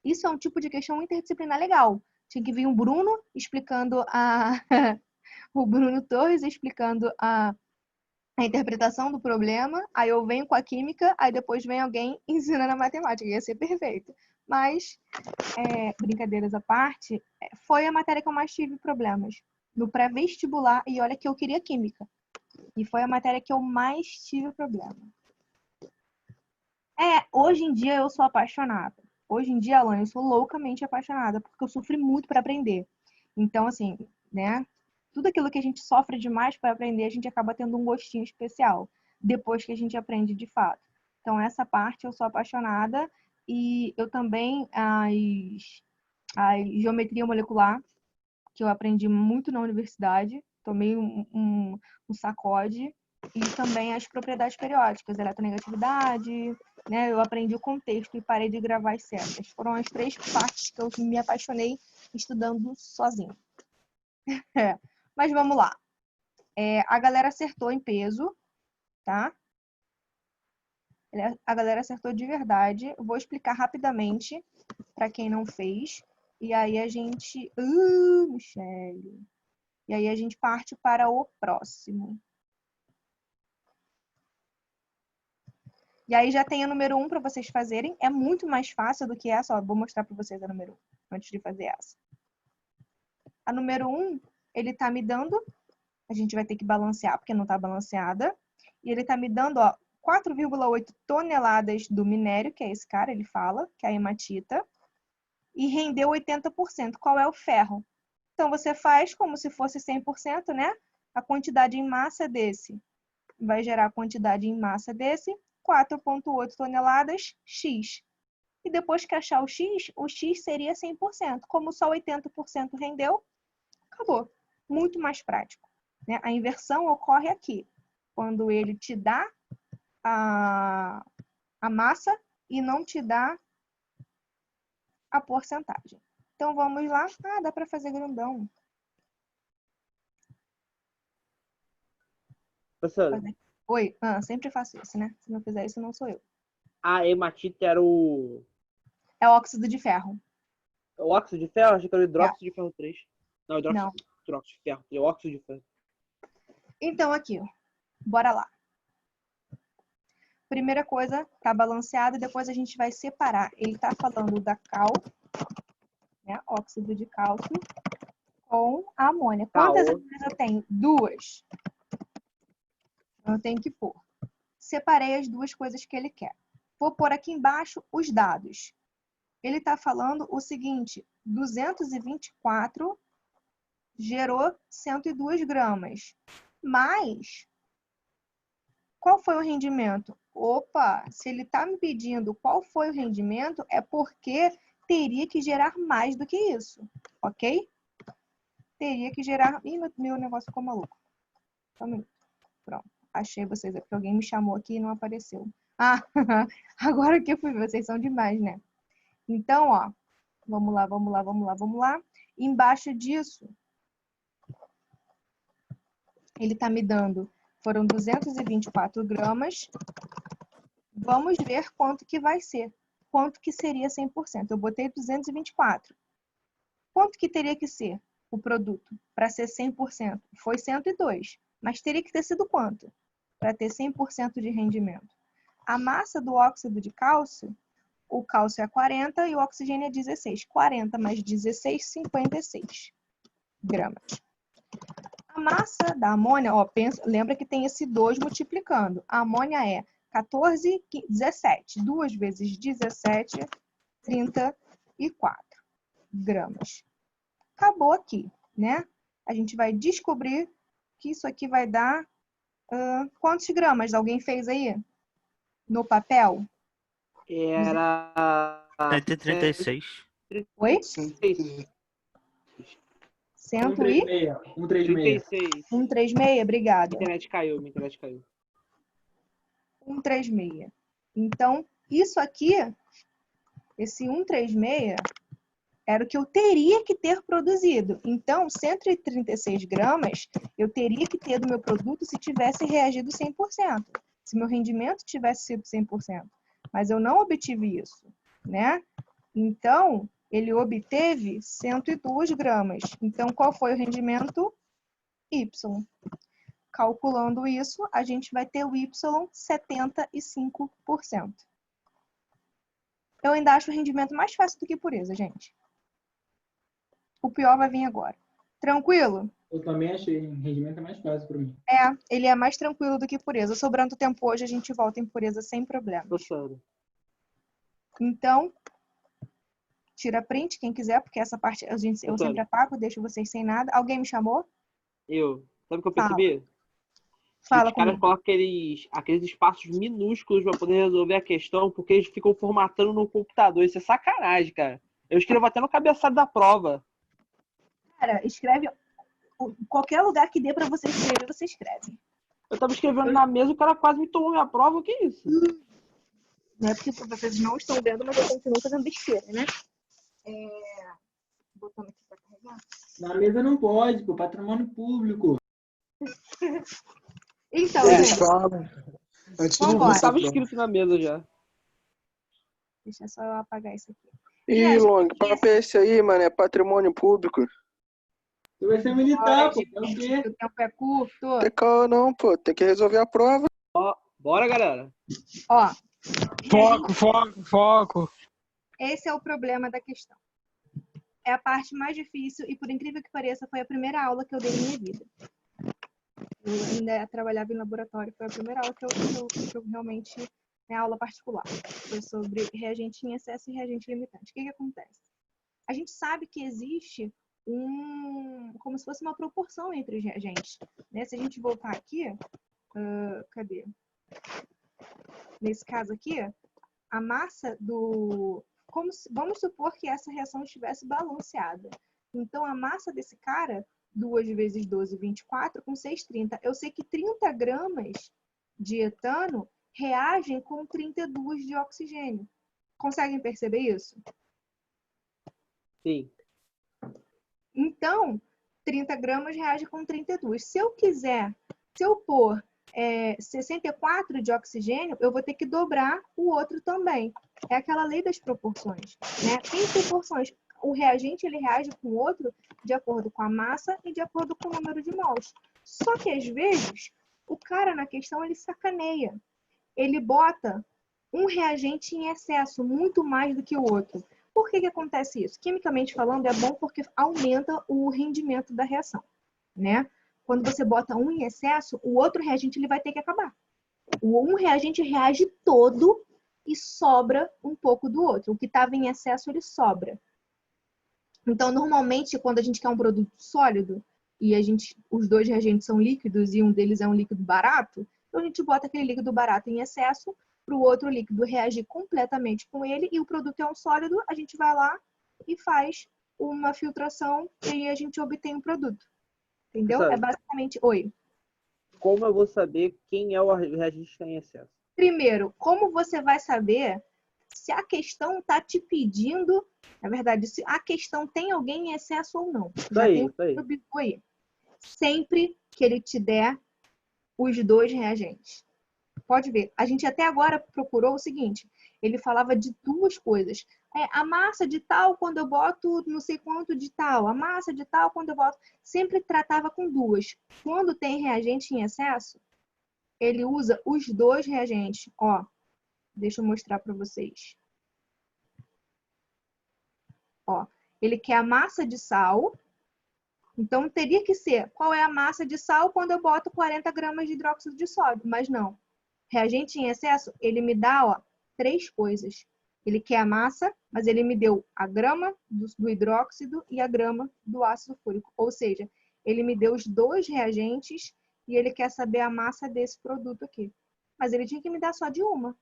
Isso é um tipo de questão interdisciplinar legal. Tinha que vir um Bruno explicando o Bruno Torres explicando a interpretação do problema, aí eu venho com a química, aí depois vem alguém ensinando a matemática. Ia ser perfeito. Mas, brincadeiras à parte, foi a matéria que eu mais tive problemas. No pré-vestibular, e olha que eu queria química. E foi a matéria que eu mais tive problema. Hoje em dia eu sou apaixonada. Hoje em dia, Alan, eu sou loucamente apaixonada, porque eu sofri muito para aprender. Então, assim, né? Tudo aquilo que a gente sofre demais para aprender, a gente acaba tendo um gostinho especial, depois que a gente aprende de fato. Então, essa parte eu sou apaixonada. E eu também, a geometria molecular, que eu aprendi muito na universidade, tomei um sacode. E também as propriedades periódicas, eletronegatividade, né? Eu aprendi o contexto e parei de gravar as setas. Foram as 3 partes que eu me apaixonei estudando sozinha. Mas vamos lá. A galera acertou em peso, tá? A galera acertou de verdade. Eu vou explicar rapidamente para quem não fez. E aí a gente... Michele. E aí a gente parte para o próximo. E aí já tem a número 1 para vocês fazerem. É muito mais fácil do que essa. Ó, vou mostrar para vocês a número 1 antes de fazer essa. A número 1, ele tá me dando... A gente vai ter que balancear, porque não tá balanceada. E ele tá me dando, ó, 4,8 toneladas do minério, que é esse cara, ele fala, que é a hematita. E rendeu 80%. Qual é o ferro? Então, você faz como se fosse 100%, né? A quantidade em massa desse vai gerar a quantidade em massa desse, 4,8 toneladas, X. E depois que achar o X seria 100%. Como só 80% rendeu, acabou. Muito mais prático, né? A inversão ocorre aqui, quando ele te dá a massa e não te dá a porcentagem. Então, vamos lá. Dá para fazer grandão. Professora, Oi, sempre faço isso, né? Se não fizer isso, não sou eu. a hematita era o É óxido de ferro. óxido de ferro? Achei que era o hidróxido de ferro 3. Não, Não. hidróxido de ferro. É o óxido de ferro. Então, aqui, ó. Bora lá. Primeira coisa, tá balanceado e depois a gente vai separar. Ele tá falando da cal, né? Óxido de cálcio, com a amônia. Quantas amônias eu tenho? 2. Eu tenho que pôr. Separei as 2 coisas que ele quer. Vou pôr aqui embaixo os dados. Ele está falando o seguinte, 224 gerou 102 gramas. Mas, qual foi o rendimento? Opa, se ele está me pedindo qual foi o rendimento, é porque teria que gerar mais do que isso, ok? Teria que gerar... Ih, meu negócio ficou maluco. Só um minuto. Pronto, achei vocês. É porque alguém me chamou aqui e não apareceu. Agora que eu fui ver, vocês são demais, né? Então, ó, vamos lá. Embaixo disso, ele tá me dando, foram 224 gramas. Vamos ver quanto que vai ser. Quanto que seria 100%? Eu botei 224. Quanto que teria que ser o produto para ser 100%? Foi 102. Mas teria que ter sido quanto para ter 100% de rendimento? A massa do óxido de cálcio, o cálcio é 40 e o oxigênio é 16. 40 mais 16, 56 gramas. A massa da amônia, ó, lembra que tem esse 2 multiplicando. A amônia é 14, 17. 2 vezes 17, 34 gramas. Acabou aqui, né? A gente vai descobrir que isso aqui vai dar quantos gramas? Alguém fez aí? No papel? Era 136. Oi? 136. 136. 136. 36. 136, obrigada. Minha internet caiu, minha internet caiu. 136. Então, isso aqui, esse 136, era o que eu teria que ter produzido. Então, 136 gramas, eu teria que ter do meu produto se tivesse reagido 100%. Se meu rendimento tivesse sido 100%. Mas eu não obtive isso, né? Então, ele obteve 102 gramas. Então, qual foi o rendimento? Y. Calculando isso, a gente vai ter o Y 75%. Eu ainda acho o rendimento mais fácil do que pureza, gente. O pior vai vir agora. Tranquilo? Eu também achei. O rendimento é mais fácil para mim. Ele é mais tranquilo do que pureza. Sobrando tempo hoje, a gente volta em pureza sem problema. Professora. Então, tira print, quem quiser, porque essa parte eu sempre apago, deixo vocês sem nada. Alguém me chamou? Eu. Sabe o que eu Fala. percebi? Fala Os caras comigo. colocam aqueles espaços minúsculos para poder resolver a questão, porque eles ficam formatando no computador. Isso é sacanagem, cara. Eu escrevo até no cabeçalho da prova. Cara, escreve qualquer lugar que dê pra você escrever, você escreve. Eu tava escrevendo na mesa, o cara quase me tomou minha prova. O que é isso? Não é porque vocês não estão vendo, mas eu continuo fazendo besteira, né? Botando aqui pra carregar. Na mesa não pode, pô. Patrimônio público. Então, Eles gente, falam. Antes de Vambora. começar a Tava prova. escrito na mesa já. deixa só eu apagar isso aqui. Ih, Long, que papo é esse aí, mano? É patrimônio público. Tu vai ser militar, pô. É o quê? O tempo é curto. Tem calma não, pô. Tem que resolver a prova. Bora, galera. Ó, Foco. esse é o problema da questão. É a parte mais difícil e, por incrível que pareça, foi a primeira aula que eu dei na minha vida. Eu ainda trabalhava em laboratório, foi a primeira aula que eu realmente... Minha aula particular. Foi sobre reagente em excesso e reagente limitante. O que acontece? A gente sabe que existe como se fosse uma proporção entre os reagentes, né? Se a gente voltar aqui, cadê? Nesse caso aqui, a massa do... Vamos supor que essa reação estivesse balanceada. Então, a massa desse cara, 2 vezes 12, 24, com 6,30. Eu sei que 30 gramas de etano reagem com 32 de oxigênio. Conseguem perceber isso? Sim. Então, 30 gramas reage com 32. Se eu pôr 64 de oxigênio, eu vou ter que dobrar o outro também. É aquela lei das proporções, né? Tem proporções. O reagente ele reage com o outro de acordo com a massa e de acordo com o número de mols. Só que, às vezes, o cara na questão ele sacaneia. Ele bota um reagente em excesso, muito mais do que o outro. Por que acontece isso? Quimicamente falando, é bom porque aumenta o rendimento da reação, né? Quando você bota um em excesso, o outro reagente ele vai ter que acabar. Um reagente reage todo e sobra um pouco do outro. O que estava em excesso, ele sobra. Então, normalmente, quando a gente quer um produto sólido e os dois reagentes são líquidos e um deles é um líquido barato, então a gente bota aquele líquido barato em excesso para o outro líquido reagir completamente com ele e o produto é um sólido, a gente vai lá e faz uma filtração e aí a gente obtém o produto. Entendeu? Sabe? É basicamente... Oi. Como eu vou saber quem é o reagente que está em excesso? Primeiro, como você vai saber se a questão está te pedindo, na verdade, se a questão tem alguém em excesso ou não? Isso aí. Sempre que ele te der os dois reagentes. Pode ver. A gente até agora procurou o seguinte. Ele falava de duas coisas. A massa de tal quando eu boto não sei quanto de tal. A massa de tal quando eu boto... Sempre tratava com duas. Quando tem reagente em excesso, ele usa os dois reagentes. Ó, deixa eu mostrar para vocês. Ó, ele quer a massa de sal. Então, teria que ser qual é a massa de sal quando eu boto 40 gramas de hidróxido de sódio. Mas não. Reagente em excesso, ele me dá 3 coisas. Ele quer a massa, mas ele me deu a grama do hidróxido e a grama do ácido fúrico. Ou seja, ele me deu os dois reagentes e ele quer saber a massa desse produto aqui. Mas ele tinha que me dar só de uma.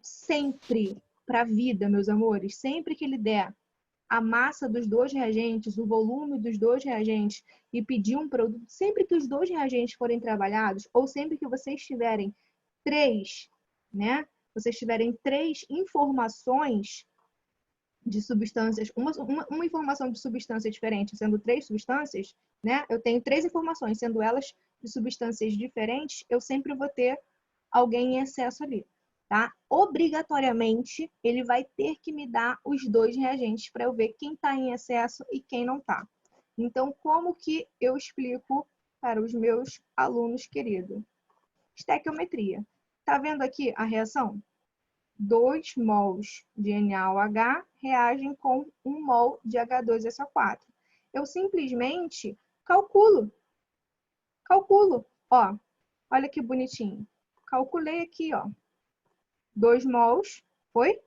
Sempre para a vida, meus amores, sempre que ele der a massa dos dois reagentes, o volume dos dois reagentes e pedir um produto, sempre que os dois reagentes forem trabalhados, ou sempre que vocês tiverem três, né? Vocês tiverem três informações de substâncias, uma informação de substância diferente, sendo três substâncias, né? Eu tenho três informações, sendo elas de substâncias diferentes, eu sempre vou ter alguém em excesso ali, tá? Obrigatoriamente, ele vai ter que me dar os dois reagentes para eu ver quem está em excesso e quem não está. Então, como que eu explico para os meus alunos queridos? Estequiometria. Tá vendo aqui a reação? 2 mols de NaOH reagem com 1 mol de H2SO4. Eu simplesmente calculo. Ó, olha que bonitinho. Calculei aqui, ó. 2 mols, foi?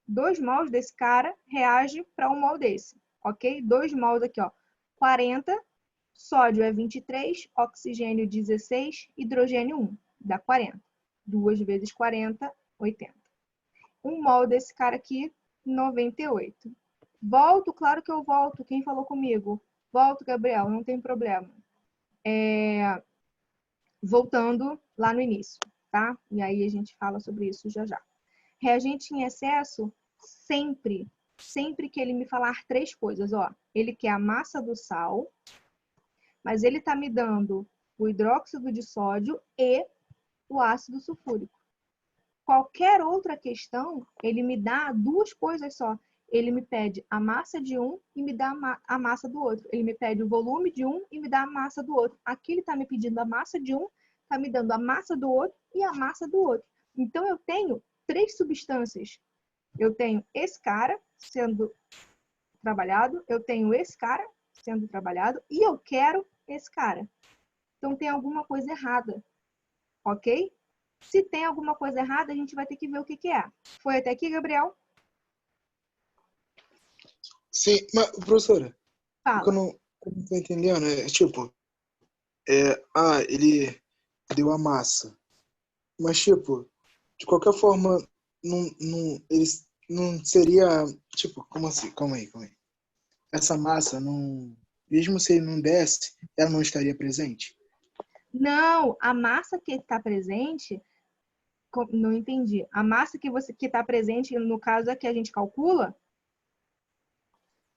2 mols desse cara reage para 1 mol desse, ok? 2 mols aqui, ó. 40, sódio é 23, oxigênio 16, hidrogênio 1, dá 40. 2 vezes 40, 80. 1 mol desse cara aqui, 98. Volto, claro que eu volto. Quem falou comigo? Volto, Gabriel, não tem problema. Voltando lá no início, tá? E aí a gente fala sobre isso já já. Reagente em excesso, sempre que ele me falar três coisas, ó. Ele quer a massa do sal, mas ele tá me dando o hidróxido de sódio e o ácido sulfúrico. Qualquer outra questão, ele me dá duas coisas só. Ele me pede a massa de um e me dá a massa do outro. Ele me pede o volume de um e me dá a massa do outro. Aqui ele está me pedindo a massa de um, está me dando a massa do outro e a massa do outro. Então, eu tenho três substâncias. Eu tenho esse cara sendo trabalhado, eu tenho esse cara sendo trabalhado e eu quero esse cara. Então, tem alguma coisa errada, ok? Se tem alguma coisa errada, a gente vai ter que ver o que é. Foi até aqui, Gabriel? Sim, mas, professora, Fala. o que eu não tô entendendo é, tipo, ele deu a massa, mas, tipo, de qualquer forma, ele não seria, tipo, como assim? Calma aí. Essa massa, não, mesmo se ele não desse, ela não estaria presente? Não, a massa que está presente, não entendi. A massa que está presente, no caso, é que a gente calcula?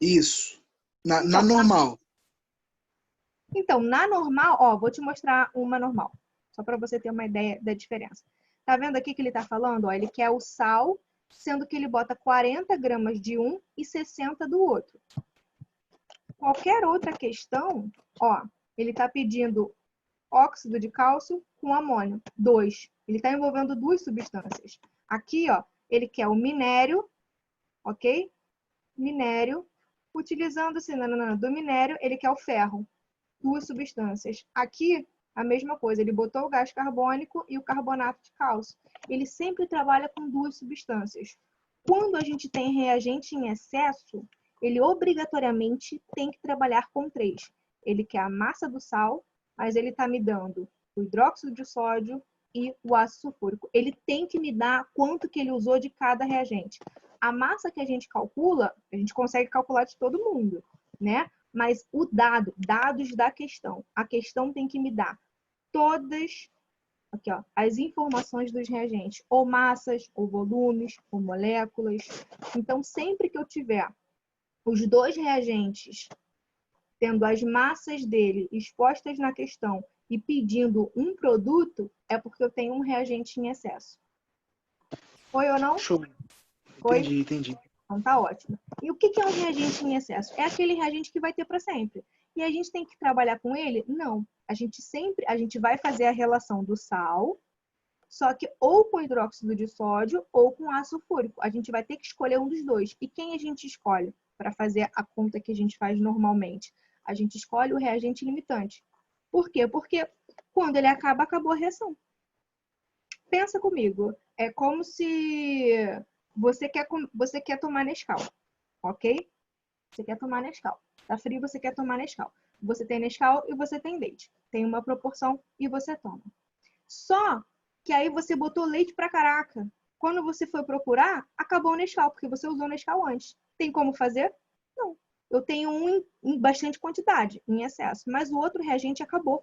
Isso. Na Então, normal. Então, na normal, ó, vou te mostrar uma normal, só para você ter uma ideia da diferença. Tá vendo aqui que ele tá falando? Ó, ele quer o sal, sendo que ele bota 40 gramas de um e 60 do outro. Qualquer outra questão, ó, ele tá pedindo óxido de cálcio com amônio, 2. Ele tá envolvendo duas substâncias. Aqui, ó, ele quer o minério, ok? Minério. Utilizando-se do minério, ele quer o ferro. Duas substâncias. Aqui, a mesma coisa. Ele botou o gás carbônico e o carbonato de cálcio. Ele sempre trabalha com duas substâncias. Quando a gente tem reagente em excesso, ele obrigatoriamente tem que trabalhar com três. Ele quer a massa do sal, mas ele está me dando o hidróxido de sódio e o ácido sulfúrico. Ele tem que me dar quanto que ele usou de cada reagente. A massa que a gente calcula, a gente consegue calcular de todo mundo, né? Mas o dados da questão. A questão tem que me dar todas aqui, ó, as informações dos reagentes, ou massas, ou volumes, ou moléculas. Então, sempre que eu tiver os dois reagentes tendo as massas dele expostas na questão e pedindo um produto, é porque eu tenho um reagente em excesso. Foi ou não? Show. Foi? Entendi. Então tá ótimo. E o que é um reagente em excesso? É aquele reagente que vai ter para sempre. E a gente tem que trabalhar com ele? Não. A gente vai fazer a relação do sal, só que ou com hidróxido de sódio ou com ácido sulfúrico. A gente vai ter que escolher um dos dois. E quem a gente escolhe para fazer a conta que a gente faz normalmente? A gente escolhe o reagente limitante. Por quê? Porque quando ele acabou a reação. Pensa comigo. É como se você quer tomar Nescau, ok? Você quer tomar Nescau. Tá frio, você quer tomar Nescau. Você tem Nescau e você tem leite. Tem uma proporção e você toma. Só que aí você botou leite pra caraca. Quando você foi procurar, acabou o Nescau, porque você usou o Nescau antes. Tem como fazer? Não. Eu tenho um em bastante quantidade, em excesso. Mas o outro reagente acabou.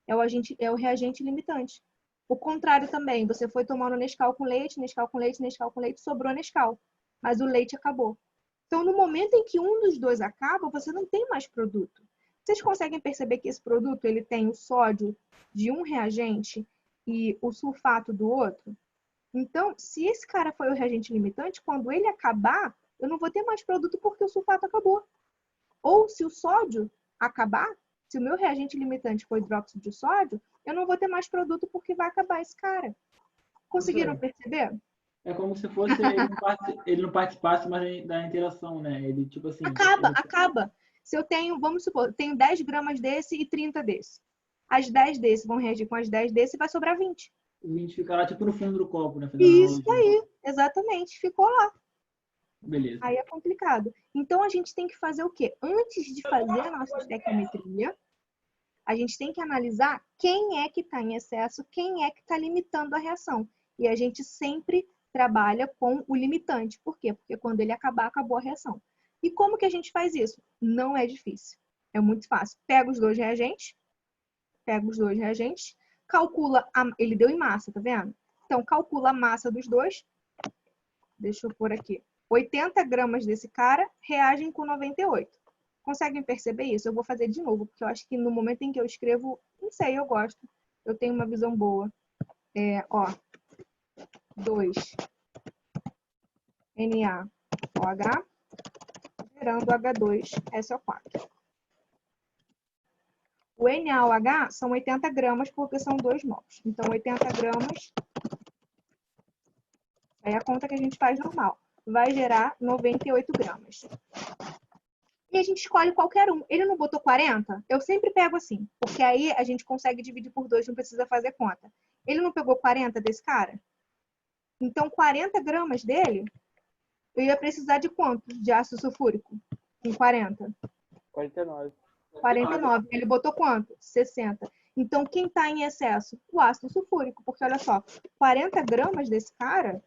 É o reagente limitante. O contrário também. Você foi tomando Nescau com leite, Nescau com leite, Nescau com leite, sobrou Nescau. Mas o leite acabou. Então, no momento em que um dos dois acaba, você não tem mais produto. Vocês conseguem perceber que esse produto ele tem o sódio de um reagente e o sulfato do outro? Então, se esse cara foi o reagente limitante, quando ele acabar, eu não vou ter mais produto porque o sulfato acabou. Ou se o sódio acabar, se o meu reagente limitante for hidróxido de sódio, eu não vou ter mais produto porque vai acabar esse cara. Conseguiram perceber? É como se fosse ele não participasse mais da interação, né? Ele, tipo assim... Acaba. Se eu tenho, vamos supor, eu tenho 10 gramas desse e 30 desse. As 10 desse vão reagir com as 10 desse e vai sobrar 20. O 20 fica lá, tipo, no fundo do copo, né? Isso aí, exatamente. Ficou lá. Beleza. Aí é complicado. Então, a gente tem que fazer o quê? Antes de fazer a nossa estequiometria, a gente tem que analisar quem é que está em excesso, quem é que está limitando a reação. E a gente sempre trabalha com o limitante. Por quê? Porque quando ele acabar, acabou a reação. E como que a gente faz isso? Não é difícil. É muito fácil. Pega os dois reagentes, calcula, ele deu em massa, tá vendo? Então, calcula a massa dos dois. Deixa eu pôr aqui. 80 gramas desse cara reagem com 98. Conseguem perceber isso? Eu vou fazer de novo, porque eu acho que no momento em que eu escrevo, não sei, eu gosto. Eu tenho uma visão boa. 2 NaOH gerando H2SO4. O NaOH são 80 gramas porque são 2 mols. Então, 80 gramas é a conta que a gente faz normal. Vai gerar 98 gramas. E a gente escolhe qualquer um. Ele não botou 40? Eu sempre pego assim, porque aí a gente consegue dividir por 2, não precisa fazer conta. Ele não pegou 40 desse cara? Então, 40 gramas dele, eu ia precisar de quanto de ácido sulfúrico? Em 40? 49. 49. Ele botou quanto? 60. Então, quem está em excesso? O ácido sulfúrico. Porque, olha só, 40 gramas desse cara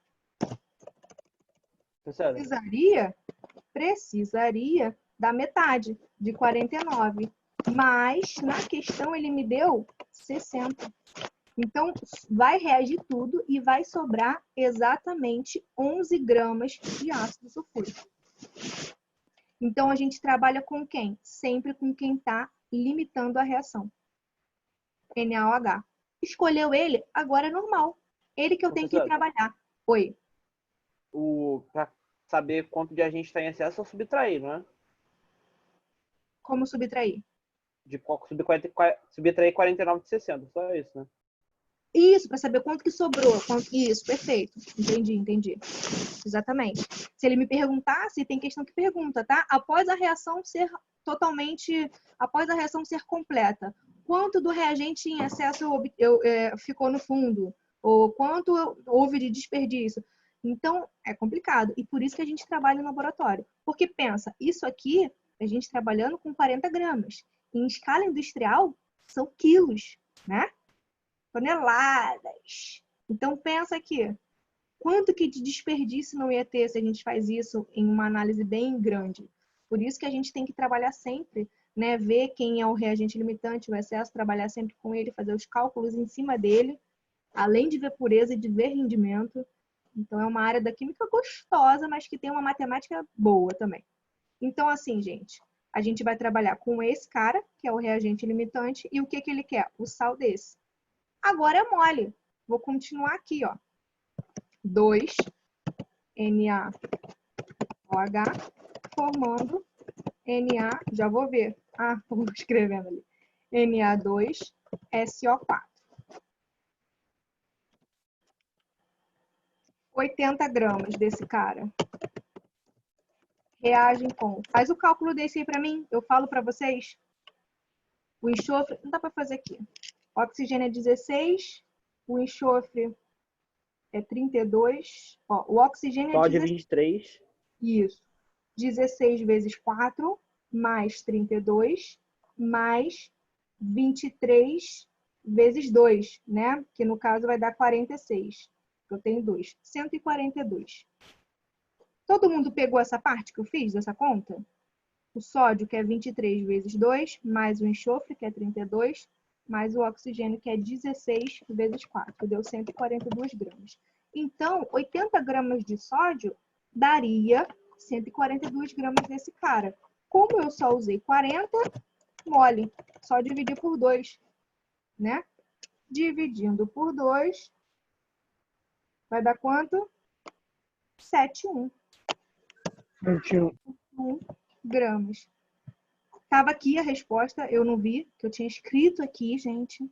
precisaria da metade, de 49. Mas, na questão, ele me deu 60. Então, vai reagir tudo e vai sobrar exatamente 11 gramas de ácido sulfúrico. Então, a gente trabalha com quem? Sempre com quem está limitando a reação. NaOH. Escolheu ele, agora é normal. Ele que eu tenho que trabalhar. Oi. Para saber quanto de agente está em excesso, é subtrair, não é? Como subtrair? Subtrair 49 de 60, só isso, né? Isso, para saber quanto que sobrou. Isso, perfeito. Entendi. Exatamente. Se ele me perguntasse, tem questão que pergunta, tá? Após a reação ser completa, quanto do reagente em excesso ficou no fundo? Ou quanto houve de desperdício? Então, é complicado. E por isso que a gente trabalha no laboratório. Porque pensa, isso aqui, a gente trabalhando com 40 gramas. Em escala industrial, são quilos, né? Toneladas. Então, pensa aqui. Quanto que de desperdício não ia ter se a gente faz isso em uma análise bem grande? Por isso que a gente tem que trabalhar sempre, né? Ver quem é o reagente limitante, o excesso, trabalhar sempre com ele, fazer os cálculos em cima dele, além de ver pureza e de ver rendimento. Então, é uma área da química gostosa, mas que tem uma matemática boa também. Então, assim, gente, a gente vai trabalhar com esse cara, que é o reagente limitante, e o que ele quer? O sal desse. Agora é mole. Vou continuar aqui, ó. 2 NaOH formando Na, já vou ver. Vou escrevendo ali. Na2SO4. 80 gramas desse cara. Reagem com... Faz o cálculo desse aí para mim. Eu falo para vocês. O enxofre... Não dá para fazer aqui. O oxigênio é 16. O enxofre é 32. Ó, o oxigênio é Sódio 16. 23. Isso. 16 vezes 4, mais 32, mais 23 vezes 2, né? Que no caso vai dar 46. Eu tenho 2. 142. Todo mundo pegou essa parte que eu fiz dessa conta? O sódio, que é 23 vezes 2, mais o enxofre, que é 32, mais o oxigênio, que é 16 vezes 4. Deu 142 gramas. Então, 80 gramas de sódio daria 142 gramas desse cara. Como eu só usei 40, mole. Só dividir por 2, né? Dividindo por 2, vai dar quanto? 7,1 gramas. Tava aqui a resposta, eu não vi, que eu tinha escrito aqui, gente.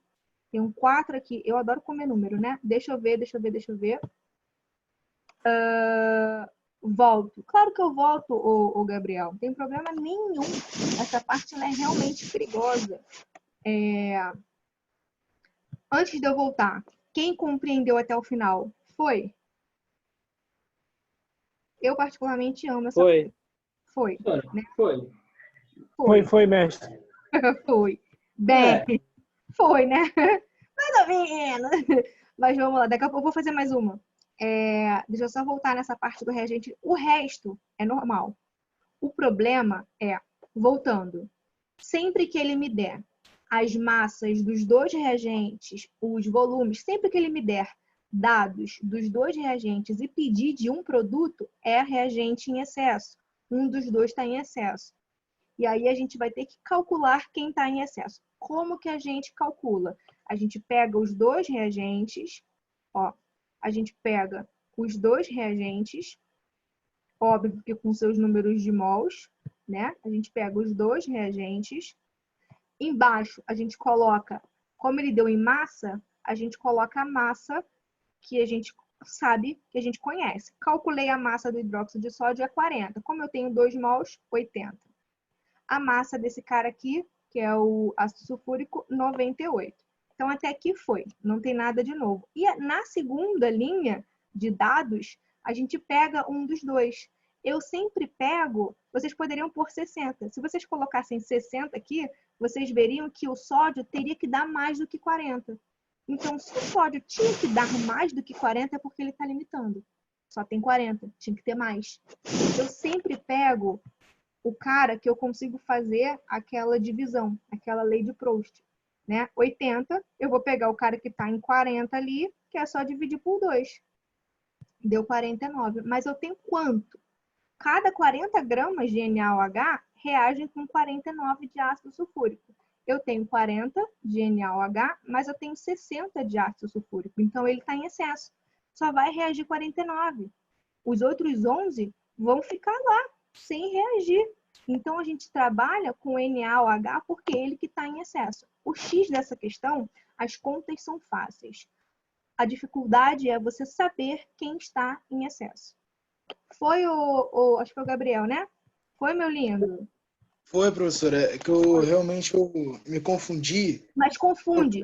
Tem um 4 aqui. Eu adoro comer número, né? Deixa eu ver. Volto. Claro que eu volto, o Gabriel. Não tem problema nenhum. Essa parte ela é realmente perigosa. Antes de eu voltar, quem compreendeu até o final? Foi? Eu particularmente amo essa Foi. coisa. Foi, né? Foi, mestre. Foi. Bem, foi, né? Mais ou menos. Mas vamos lá, daqui a pouco eu vou fazer mais uma. Deixa eu só voltar nessa parte do reagente. O resto é normal. O problema é, voltando, sempre que ele me der as massas dos dois reagentes, os volumes, sempre que ele me der dados dos dois reagentes e pedir de um produto, é reagente em excesso. Um dos dois está em excesso. E aí a gente vai ter que calcular quem está em excesso. Como que a gente calcula? A gente pega os dois reagentes, ó, a gente pega os dois reagentes, óbvio que com seus números de mols, né? A gente pega os dois reagentes. Embaixo a gente coloca, como ele deu em massa, a gente coloca a massa que a gente sabe, que a gente conhece. Calculei a massa do hidróxido de sódio é 40. Como eu tenho 2 mols, 80. A massa desse cara aqui, que é o ácido sulfúrico, 98. Então, até aqui foi, não tem nada de novo. E na segunda linha de dados, a gente pega um dos dois. Eu sempre pego, vocês poderiam pôr 60. Se vocês colocassem 60 aqui, vocês veriam que o sódio teria que dar mais do que 40. Então, se o sódio tinha que dar mais do que 40, é porque ele está limitando. Só tem 40, tinha que ter mais. Eu sempre pego o cara que eu consigo fazer aquela divisão, aquela lei de Proust, né? 80, eu vou pegar o cara que está em 40 ali, que é só dividir por 2. Deu 49. Mas eu tenho quanto? Cada 40 gramas de NaOH reagem com 49 de ácido sulfúrico. Eu tenho 40 de NaOH, mas eu tenho 60 de ácido sulfúrico. Então, ele está em excesso. Só vai reagir 49. Os outros 11 vão ficar lá, sem reagir. Então, a gente trabalha com NaOH porque ele que está em excesso. O X dessa questão, as contas são fáceis. A dificuldade é você saber quem está em excesso. Foi acho que foi o Gabriel, né? Foi, meu lindo? Foi, professora. É que eu realmente me confundi. Mas confunde.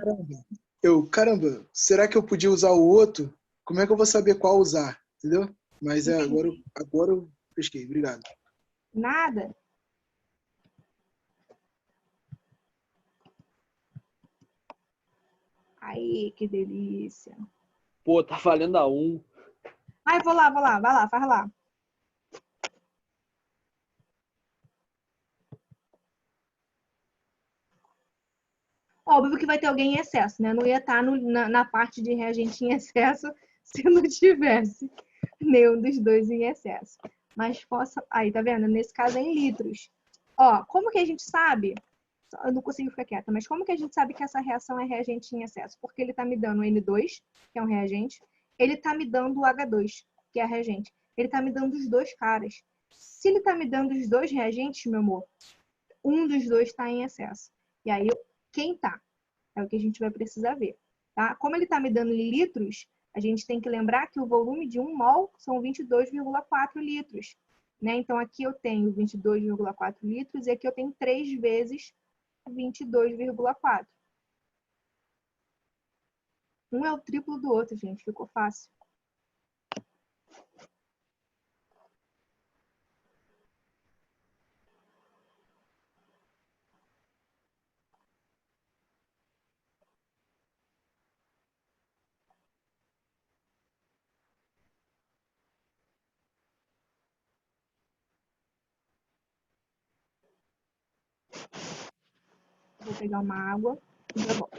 Caramba, será que eu podia usar o outro? Como é que eu vou saber qual usar? Entendeu? Mas agora eu pesquei. Obrigado. Nada. Aí, que delícia. Pô, tá valendo a 1. Ai, vou lá, vai lá, faz lá. Óbvio que vai ter alguém em excesso, né? Não ia estar na parte de reagente em excesso se não tivesse nenhum dos dois em excesso. Mas posso... Aí, tá vendo? Nesse caso é em litros. Ó, como que a gente sabe? Eu não consigo ficar quieta, mas como que a gente sabe que essa reação é reagente em excesso? Porque ele tá me dando o N2, que é um reagente, ele tá me dando o H2, que é reagente. Ele tá me dando os dois caras. Se ele tá me dando os dois reagentes, meu amor, um dos dois está em excesso. E aí, quem tá? É o que a gente vai precisar ver. Tá? Como ele está me dando em litros, a gente tem que lembrar que o volume de 1 mol são 22,4 litros. Né? Então, aqui eu tenho 22,4 litros e aqui eu tenho 3 vezes 22,4. Um é o triplo do outro, gente. Ficou fácil. Vou pegar uma água e já volto.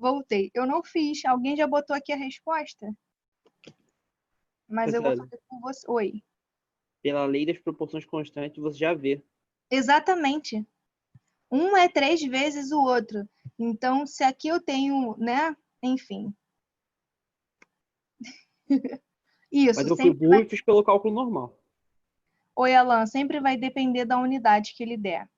Voltei. Eu não fiz. Alguém já botou aqui a resposta? Mas eu vou Marcelo, fazer com você. Oi. pela lei das proporções constantes, você já vê. Exatamente. Um é 3 vezes o outro. Então, se aqui eu tenho, né? Enfim. Isso, Mas eu fui sempre burro e fiz pelo cálculo normal. Oi, Alan, sempre vai depender da unidade que ele der.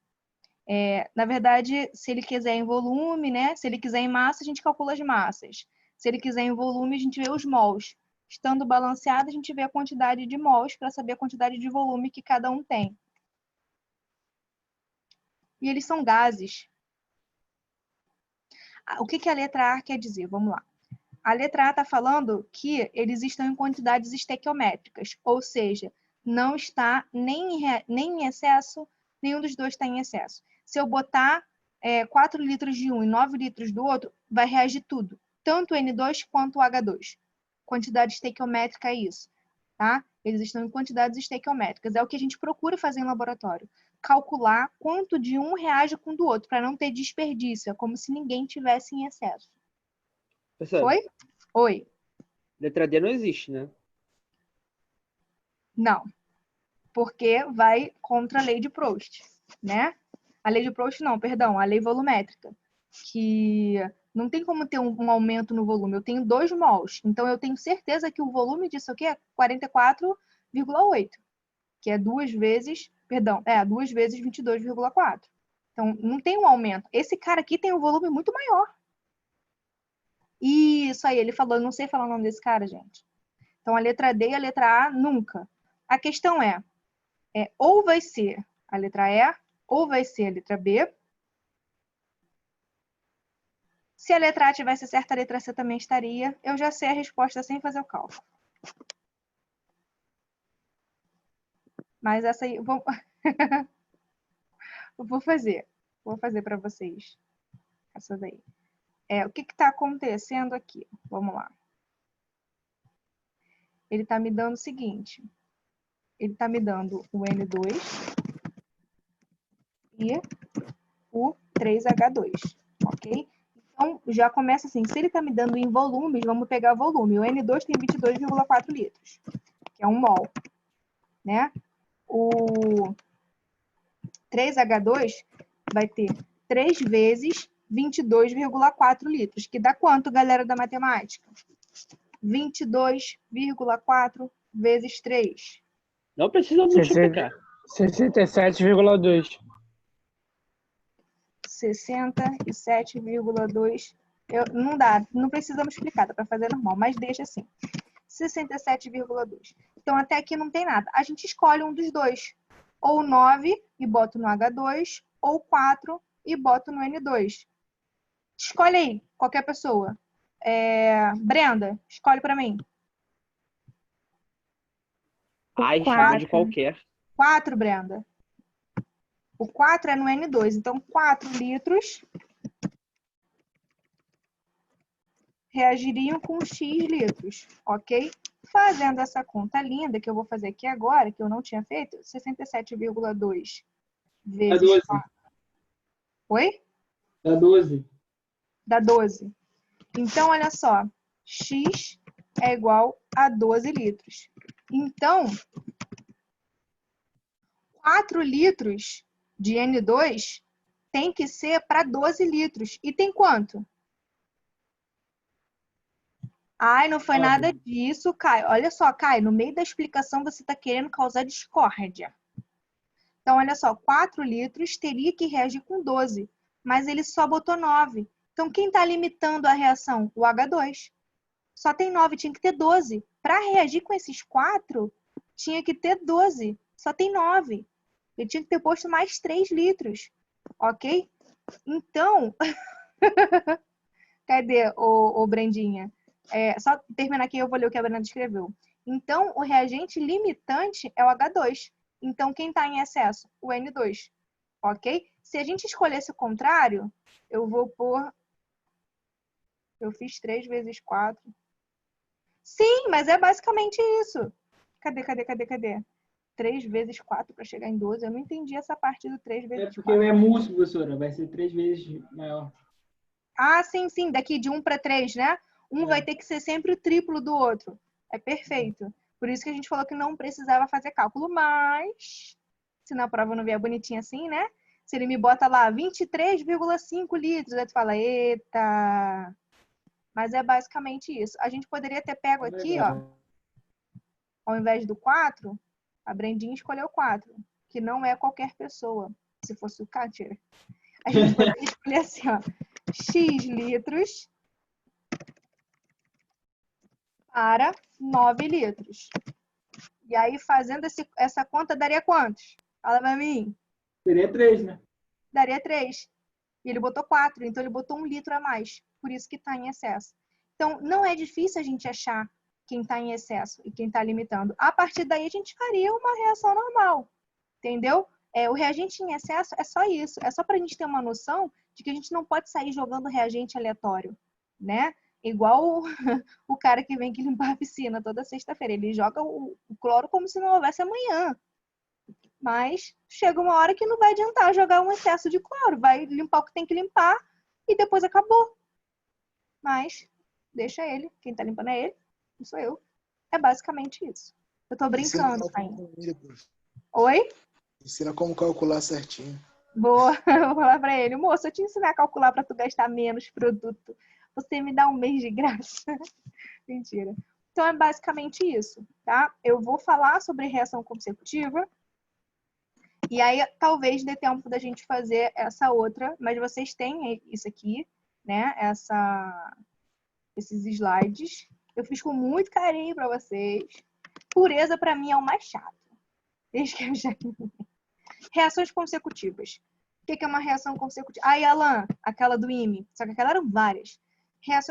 Na verdade, se ele quiser em volume, né? Se ele quiser em massa, a gente calcula as massas. Se ele quiser em volume, a gente vê os mols. Estando balanceado, a gente vê a quantidade de mols para saber a quantidade de volume que cada um tem. E eles são gases. O que a letra A quer dizer? Vamos lá. A letra A está falando que eles estão em quantidades estequiométricas, ou seja, não está nem em excesso, nenhum dos dois está em excesso. Se eu botar 4 litros de um e 9 litros do outro, vai reagir tudo, tanto o N2 quanto o H2. Quantidade estequiométrica é isso, tá? Eles estão em quantidades estequiométricas. É o que a gente procura fazer em laboratório. Calcular quanto de um reage com o do outro, para não ter desperdício. É como se ninguém tivesse em excesso. Marcelo, Foi? Oi. letra D não existe, né? Não, porque vai contra a lei de Proust, né? A lei de Proust não, perdão, a lei volumétrica, que não tem como ter um aumento no volume. Eu tenho 2 mols, então eu tenho certeza que o volume disso aqui é 44,8, que é 2 vezes, perdão, 2 vezes 22,4. Então, não tem um aumento. Esse cara aqui tem um volume muito maior. Isso aí, ele falou, eu não sei falar o nome desse cara, gente. Então, a letra D e a letra A, nunca. A questão é ou vai ser a letra E, ou vai ser a letra B. Se a letra A tivesse certa, a letra C também estaria. Eu já sei a resposta sem fazer o cálculo. Mas essa aí, eu vou fazer. Vou fazer para vocês. Essa daí. O que está acontecendo aqui? Vamos lá. Ele está me dando o seguinte. Ele está me dando o N2 e o 3H2, ok? Então, já começa assim, se ele está me dando em volumes, vamos pegar volume. O N2 tem 22,4 litros, que é 1 mol, né? O 3H2 vai ter 3 vezes 22,4 litros, que dá quanto, galera da matemática? 22,4 vezes 3. Não precisa multiplicar. 67,2. 67,2. Não dá, não precisamos explicar, dá para fazer normal, mas deixa assim. 67,2. Então, até aqui não tem nada. A gente escolhe um dos dois. Ou 9 e boto no H2, ou 4 e boto no N2. Escolhe aí, qualquer pessoa. Brenda, escolhe para mim. Ai, chama de quatro. qualquer. 4, Brenda. O 4 é no N2. Então, 4 litros reagiriam com X litros, ok? Fazendo essa conta linda que eu vou fazer aqui agora, que eu não tinha feito, 67,2 Dá vezes 12. 4. Oi? Dá 12. Dá 12. Então, olha só. X é igual a 12 litros. Então, 4 litros de N2 tem que ser para 12 litros. E tem quanto? Ai, não foi nada disso, Caio. Olha só, Caio, no meio da explicação você está querendo causar discórdia. Então, olha só, 4 litros teria que reagir com 12, mas ele só botou 9. Então, quem está limitando a reação? O H2. Só tem 9, tinha que ter 12. Para reagir com esses 4, tinha que ter 12. Só tem 9. Ele tinha que ter posto mais 3 litros. Ok? Então, cadê o Brendinha? Só terminar aqui, eu vou ler o que a Brenda escreveu. Então, o reagente limitante é o H2. Então, quem está em excesso? O N2. Ok? Se a gente escolhesse o contrário, eu vou pôr... Eu fiz 3 vezes 4. Sim, mas é basicamente isso. Cadê? 3 vezes 4 para chegar em 12. Eu não entendi essa parte do 3 É vezes porque 4. é múltiplo, professora. Vai ser 3 vezes maior. Ah, sim. Daqui de 1 para 3, né? Um vai ter que ser sempre o triplo do outro. É perfeito. Por isso que a gente falou que não precisava fazer cálculo, mas... Se na prova não vier bonitinho assim, né? Se ele me bota lá 23,5 litros, aí tu fala, eita... Mas é basicamente isso. A gente poderia ter pego aqui, ó, ao invés do 4, a Brendinha escolheu 4, que não é qualquer pessoa. Se fosse o Kátia, a gente poderia escolher assim, ó, X litros para 9 litros. E aí, fazendo essa conta, daria quantos? Fala pra mim. Seria 3, né? Daria 3. E ele botou 4, então ele botou 1 litro a mais. Por isso que está em excesso. Então, não é difícil a gente achar quem está em excesso e quem está limitando. A partir daí, a gente faria uma reação normal. Entendeu? O reagente em excesso é só isso. É só para a gente ter uma noção de que a gente não pode sair jogando reagente aleatório, né? Igual o cara que vem aqui limpar a piscina toda sexta-feira. Ele joga o cloro como se não houvesse amanhã. Mas chega uma hora que não vai adiantar jogar um excesso de cloro. Vai limpar o que tem que limpar e depois acabou. Mas deixa ele. Quem tá limpando é ele, não sou eu. É basicamente isso. Eu tô brincando ainda. Oi? Ensina como calcular certinho. Boa. Eu vou falar pra ele. Moço, eu te ensinar a calcular pra tu gastar menos produto. Você me dá um mês de graça. Mentira. Então é basicamente isso, tá? Eu vou falar sobre reação consecutiva. E aí, talvez dê tempo da gente fazer essa outra, mas vocês têm isso aqui, né? Esses slides. Eu fiz com muito carinho para vocês. Pureza, para mim, é o mais chato. Desde que eu já... Reações consecutivas. O que é uma reação consecutiva? Aí, Alan, aquela do IME. Só que aquelas eram várias.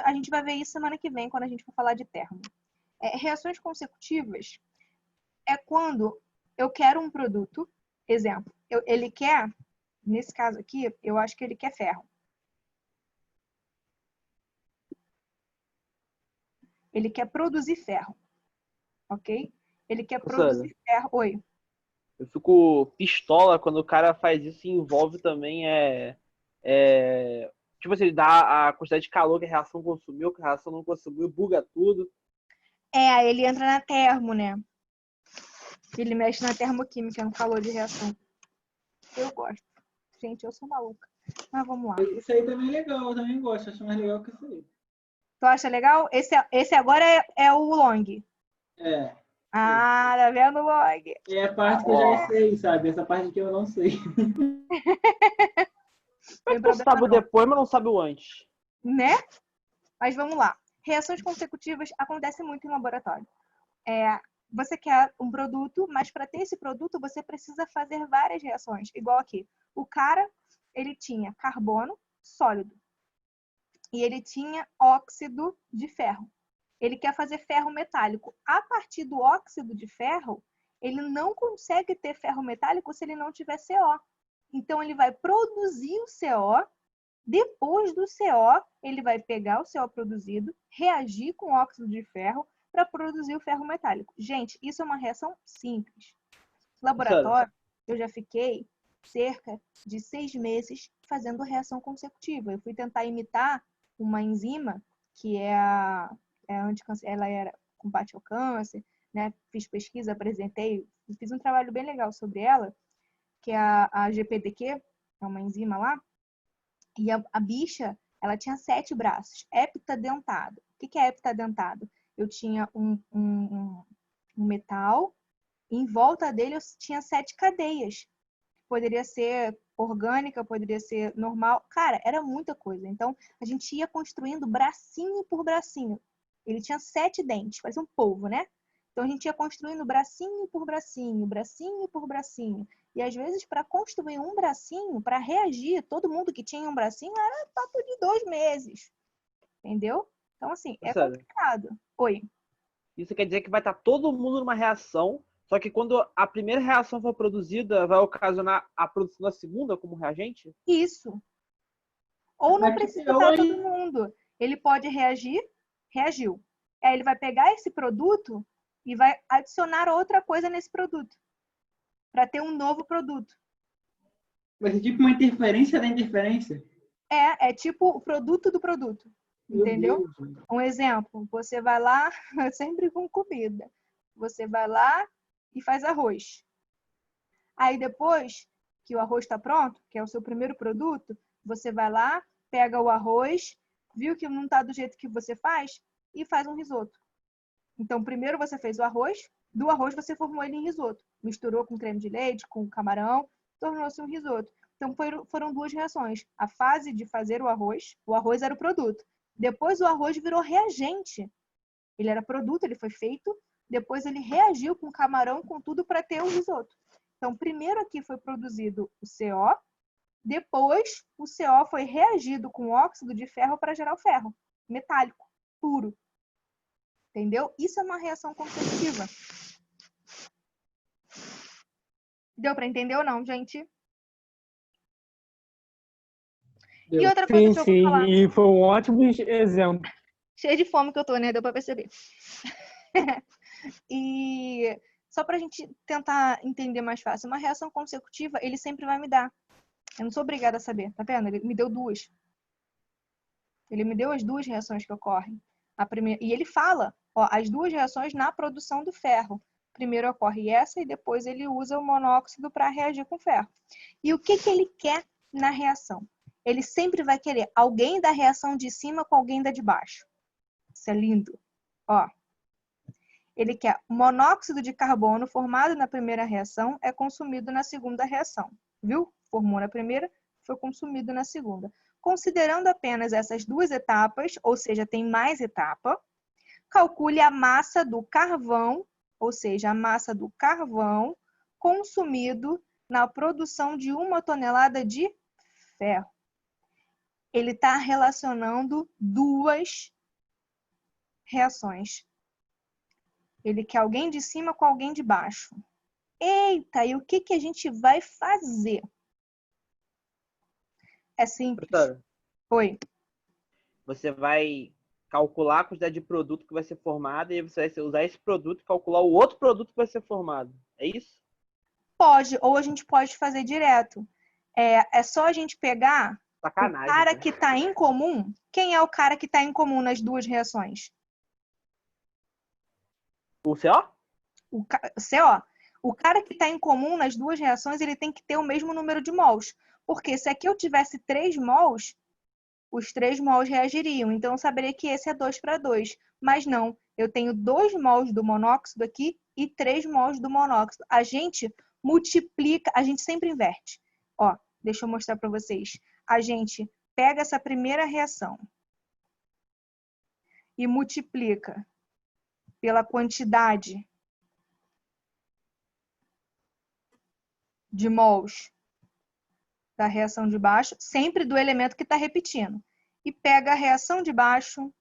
A gente vai ver isso semana que vem, quando a gente for falar de termo. Reações consecutivas é quando eu quero um produto. Exemplo, ele quer, nesse caso aqui, eu acho que ele quer ferro. Ele quer produzir ferro, ok? Ele quer produzir ferro. Oi. Eu fico pistola quando o cara faz isso e envolve também tipo assim, ele dá a quantidade de calor que a reação consumiu, que a reação não consumiu, buga tudo. Aí ele entra na termo, né? Ele mexe na termoquímica, no calor de reação. Eu gosto. Gente, eu sou maluca. Mas vamos lá. Isso aí também é legal, eu também gosto. Acho mais legal que isso aí. Tu acha legal? Esse agora é o long. É. Ah, tá vendo o long? É a parte que eu já sei, sabe? Essa parte que eu não sei. Tu sabe o depois, mas não sabe o antes. Né? Mas vamos lá. Reações consecutivas acontecem muito em laboratório. Você quer um produto, mas para ter esse produto, você precisa fazer várias reações. Igual aqui. O cara, ele tinha carbono sólido. E ele tinha óxido de ferro. Ele quer fazer ferro metálico. A partir do óxido de ferro, Ele não consegue ter ferro metálico se ele não tiver CO. Então, ele vai produzir o CO. Depois do CO, ele vai pegar o CO produzido, reagir com óxido de ferro para produzir o ferro metálico. Gente, isso é uma reação simples. Laboratório, eu já fiquei cerca de 6 meses fazendo reação consecutiva. Eu fui tentar imitar uma enzima que é a anticâncer, ela combate ao câncer, né? Fiz pesquisa, apresentei, fiz um trabalho bem legal sobre ela, que é a GPDQ, é uma enzima lá, e a bicha, ela tinha 7 braços, heptadentado. O que é heptadentado? Eu tinha um metal, e em volta dele eu tinha 7 cadeias. Poderia ser orgânica, poderia ser normal. Cara, era muita coisa. Então, a gente ia construindo bracinho por bracinho. Ele tinha 7 dentes, parecia um polvo, né? Então, a gente ia construindo bracinho por bracinho, bracinho por bracinho. E, às vezes, para construir um bracinho, para reagir, todo mundo que tinha um bracinho, era papo de 2 meses. Entendeu? Então, assim, é complicado. Oi. Isso quer dizer que vai estar todo mundo numa reação, só que quando a primeira reação for produzida, vai ocasionar a produção da segunda como reagente? Isso. Ou não precisa estar todo mundo. Ele pode reagir, reagiu. Aí ele vai pegar esse produto e vai adicionar outra coisa nesse produto, para ter um novo produto. Vai ser tipo uma interferência da interferência? É tipo o produto do produto. Entendeu? Um exemplo, você vai lá, sempre com comida, você vai lá e faz arroz. Aí depois que o arroz está pronto, que é o seu primeiro produto, você vai lá, pega o arroz, viu que não está do jeito que você faz e faz um risoto. Então, primeiro você fez o arroz, do arroz você formou ele em risoto. Misturou com creme de leite, com camarão, tornou-se um risoto. Então, foram 2 reações. A fase de fazer o arroz era o produto. Depois o arroz virou reagente. Ele era produto, ele foi feito. Depois ele reagiu com camarão, com tudo para ter o risoto. Então, primeiro aqui foi produzido o CO. Depois o CO foi reagido com óxido de ferro para gerar o ferro metálico, puro. Entendeu? Isso é uma reação consecutiva. Deu para entender ou não, gente? Deu. E outra coisa que eu vou falar. E foi um ótimo exemplo. Cheia de fome que eu tô, né? Deu pra perceber. E só pra gente tentar entender mais fácil, uma reação consecutiva, ele sempre vai me dar. Eu não sou obrigada a saber, tá vendo? Ele me deu 2. Ele me deu as 2 reações que ocorrem. A primeira... E ele fala, ó, as 2 reações na produção do ferro. Primeiro ocorre essa e depois ele usa o monóxido para reagir com o ferro. E o que ele quer na reação? Ele sempre vai querer alguém da reação de cima com alguém da de baixo. Isso é lindo. Ó, ele quer monóxido de carbono formado na primeira reação é consumido na segunda reação. Viu? Formou na primeira, foi consumido na segunda. Considerando apenas essas 2 etapas, ou seja, tem mais etapa, calcule a massa do carvão, ou seja, a massa do carvão consumido na produção de 1 tonelada de ferro. Ele está relacionando 2 reações. Ele quer alguém de cima com alguém de baixo. Eita, e o que a gente vai fazer? É simples. Professora, Oi. você vai calcular a quantidade de produto que vai ser formado e você vai usar esse produto e calcular o outro produto que vai ser formado. É isso? Pode, ou a gente pode fazer direto. É só a gente pegar Sacanagem. o cara né? que está em comum. Quem é o cara que está em comum nas 2 reações? O CO? O CO. O cara que está em comum nas 2 reações, ele tem que ter o mesmo número de mols. Porque se aqui eu tivesse 3 mols, os 3 mols reagiriam. Então, eu saberia que esse é 2 para 2. Mas não, eu tenho 2 mols do monóxido aqui e 3 mols do monóxido. A gente multiplica, a gente sempre inverte. Ó, deixa eu mostrar para vocês. A gente pega essa primeira reação e multiplica pela quantidade de mols da reação de baixo, sempre do elemento que está repetindo. E pega a reação de baixo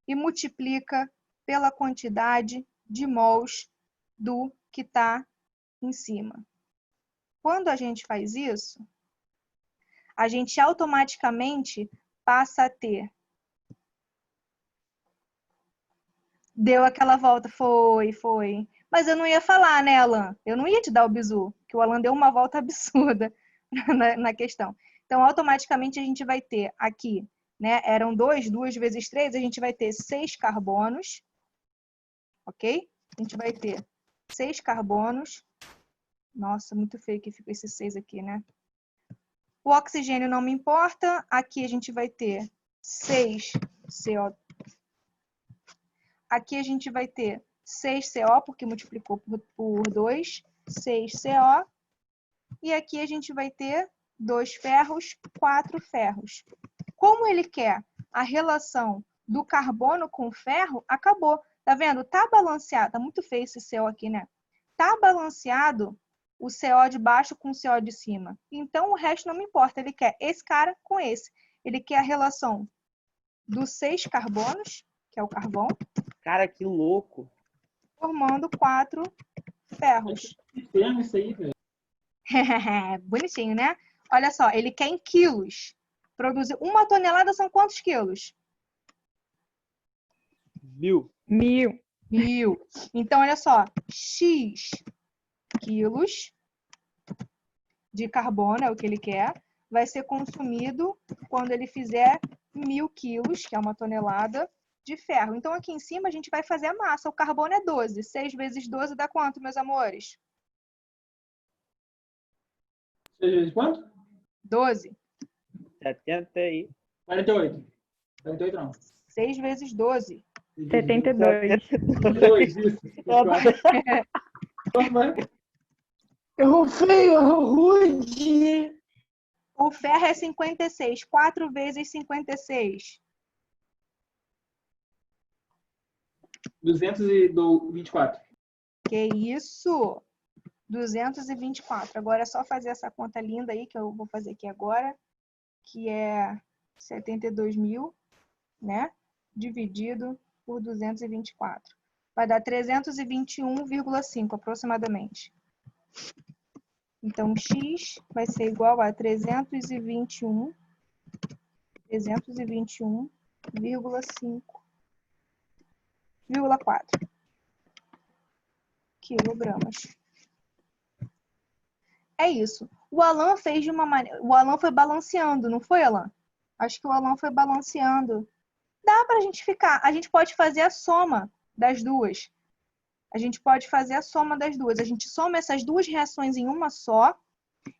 e multiplica pela quantidade de mols do que está em cima. Quando a gente faz isso, a gente automaticamente passa a ter. Deu aquela volta, foi. Mas eu não ia falar, né, Alan? Eu não ia te dar o bizu, que o Alan deu uma volta absurda na questão. Então, automaticamente, a gente vai ter aqui, né? Eram 2 vezes 3, a gente vai ter 6 carbonos, ok? A gente vai ter 6 carbonos. Nossa, muito feio que fica esse 6 aqui, né? O oxigênio não me importa. Aqui a gente vai ter 6 CO. Aqui a gente vai ter 6 CO, porque multiplicou por 2. 6 CO. E aqui a gente vai ter 2 ferros, 4 ferros. Como ele quer a relação do carbono com o ferro, acabou. Tá vendo? Tá balanceado. Tá muito feio esse CO aqui, né? Tá balanceado o CO de baixo com o CO de cima. Então, o resto não me importa. Ele quer esse cara com esse. Ele quer a relação dos 6 carbonos, que é o carvão. Cara, que louco. Formando 4 ferros. Que termo isso aí, velho? Bonitinho, né? Olha só, ele quer em quilos. Produzir 1 tonelada são quantos quilos? 1000. 1000. 1000. Então, olha só. X quilos de carbono, é o que ele quer, vai ser consumido quando ele fizer 1000 quilos, que é 1 tonelada, de ferro. Então, aqui em cima, a gente vai fazer a massa. O carbono é 12. 6 vezes 12 dá quanto, meus amores? 6 vezes quanto? 12. 70 aí. 48. 48 não. 6 vezes 12. 72. 2, isso. Errou feio, errou rude. O ferro é 56. 4 vezes 56. 224. Que isso? 224. Agora é só fazer essa conta linda aí, que eu vou fazer aqui agora, que é 72.000, né? Dividido por 224. Vai dar 321,5 aproximadamente. Então, X vai ser igual a 321,5,4 quilogramas. É isso. O Alan fez de uma maneira... O Alan foi balanceando, não foi, Alan? Acho que o Alan foi balanceando. Dá pra gente ficar... A gente pode fazer a soma das duas. A gente pode fazer a soma das duas. A gente soma essas duas reações em uma só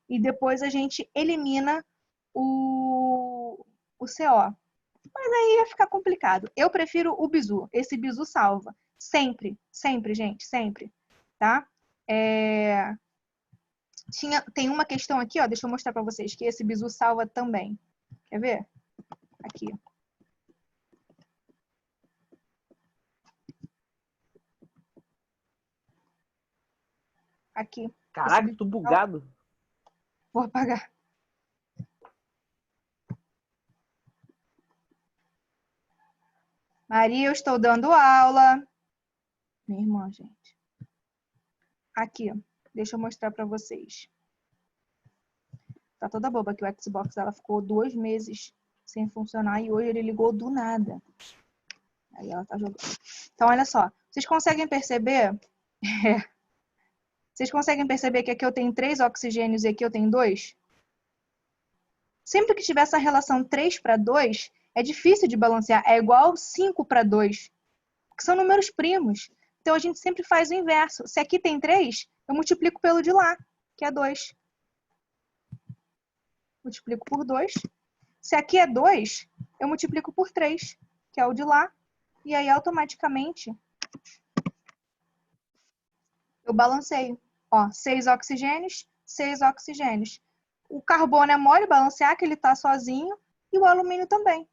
e depois a gente elimina o CO. Mas aí ia ficar complicado. Eu prefiro o bizu. Esse bizu salva. Sempre, sempre, gente, sempre. Tá? Tem uma questão aqui, ó, deixa eu mostrar para vocês, que esse bizu salva também. Quer ver? Aqui. Aqui. Caraca, tô bugado. Vou apagar. Maria, eu estou dando aula. Minha irmã, gente. Aqui, deixa eu mostrar para vocês. Tá toda boba que o Xbox ela ficou 2 meses sem funcionar e hoje ele ligou do nada. Aí ela tá jogando. Então, olha só. Vocês conseguem perceber? Vocês conseguem perceber que aqui eu tenho 3 oxigênios e aqui eu tenho 2? Sempre que tiver essa relação 3:2, é difícil de balancear. É igual 5:2. Que são números primos. Então, a gente sempre faz o inverso. Se aqui tem 3, eu multiplico pelo de lá, que é 2. Multiplico por 2. Se aqui é 2, eu multiplico por 3, que é o de lá. E aí, automaticamente, eu balanceio. Ó, 6 oxigênios, 6 oxigênios. O carbono é mole balancear, que ele está sozinho, e o alumínio também.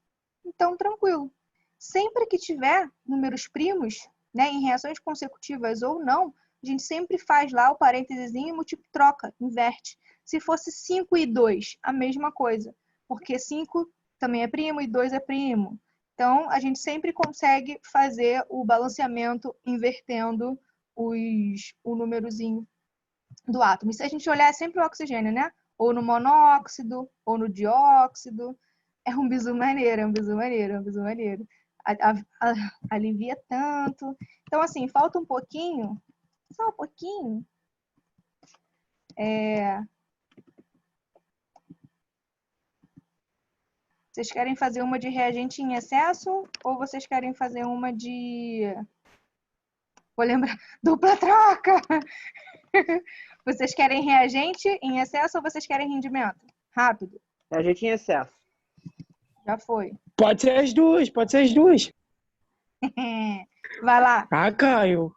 Então, tranquilo. Sempre que tiver números primos, né, em reações consecutivas ou não, a gente sempre faz lá o parênteses e troca, inverte. Se fosse 5 e 2, a mesma coisa, porque 5 também é primo e 2 é primo. Então, a gente sempre consegue fazer o balanceamento invertendo o númerozinho do átomo. E se a gente olhar, é sempre o oxigênio, né? Ou no monóxido, ou no dióxido. É um bizu maneiro, é um bizu maneiro, é um bizu maneiro. Alivia tanto. Então, assim, falta um pouquinho, só um pouquinho. Vocês querem fazer uma de reagente em excesso ou vocês querem fazer uma de... Vou lembrar, dupla troca! Vocês querem reagente em excesso ou vocês querem rendimento? Rápido. Reagente em excesso. Já foi. Pode ser as duas, pode ser as duas. Vai lá. Ah, Caio.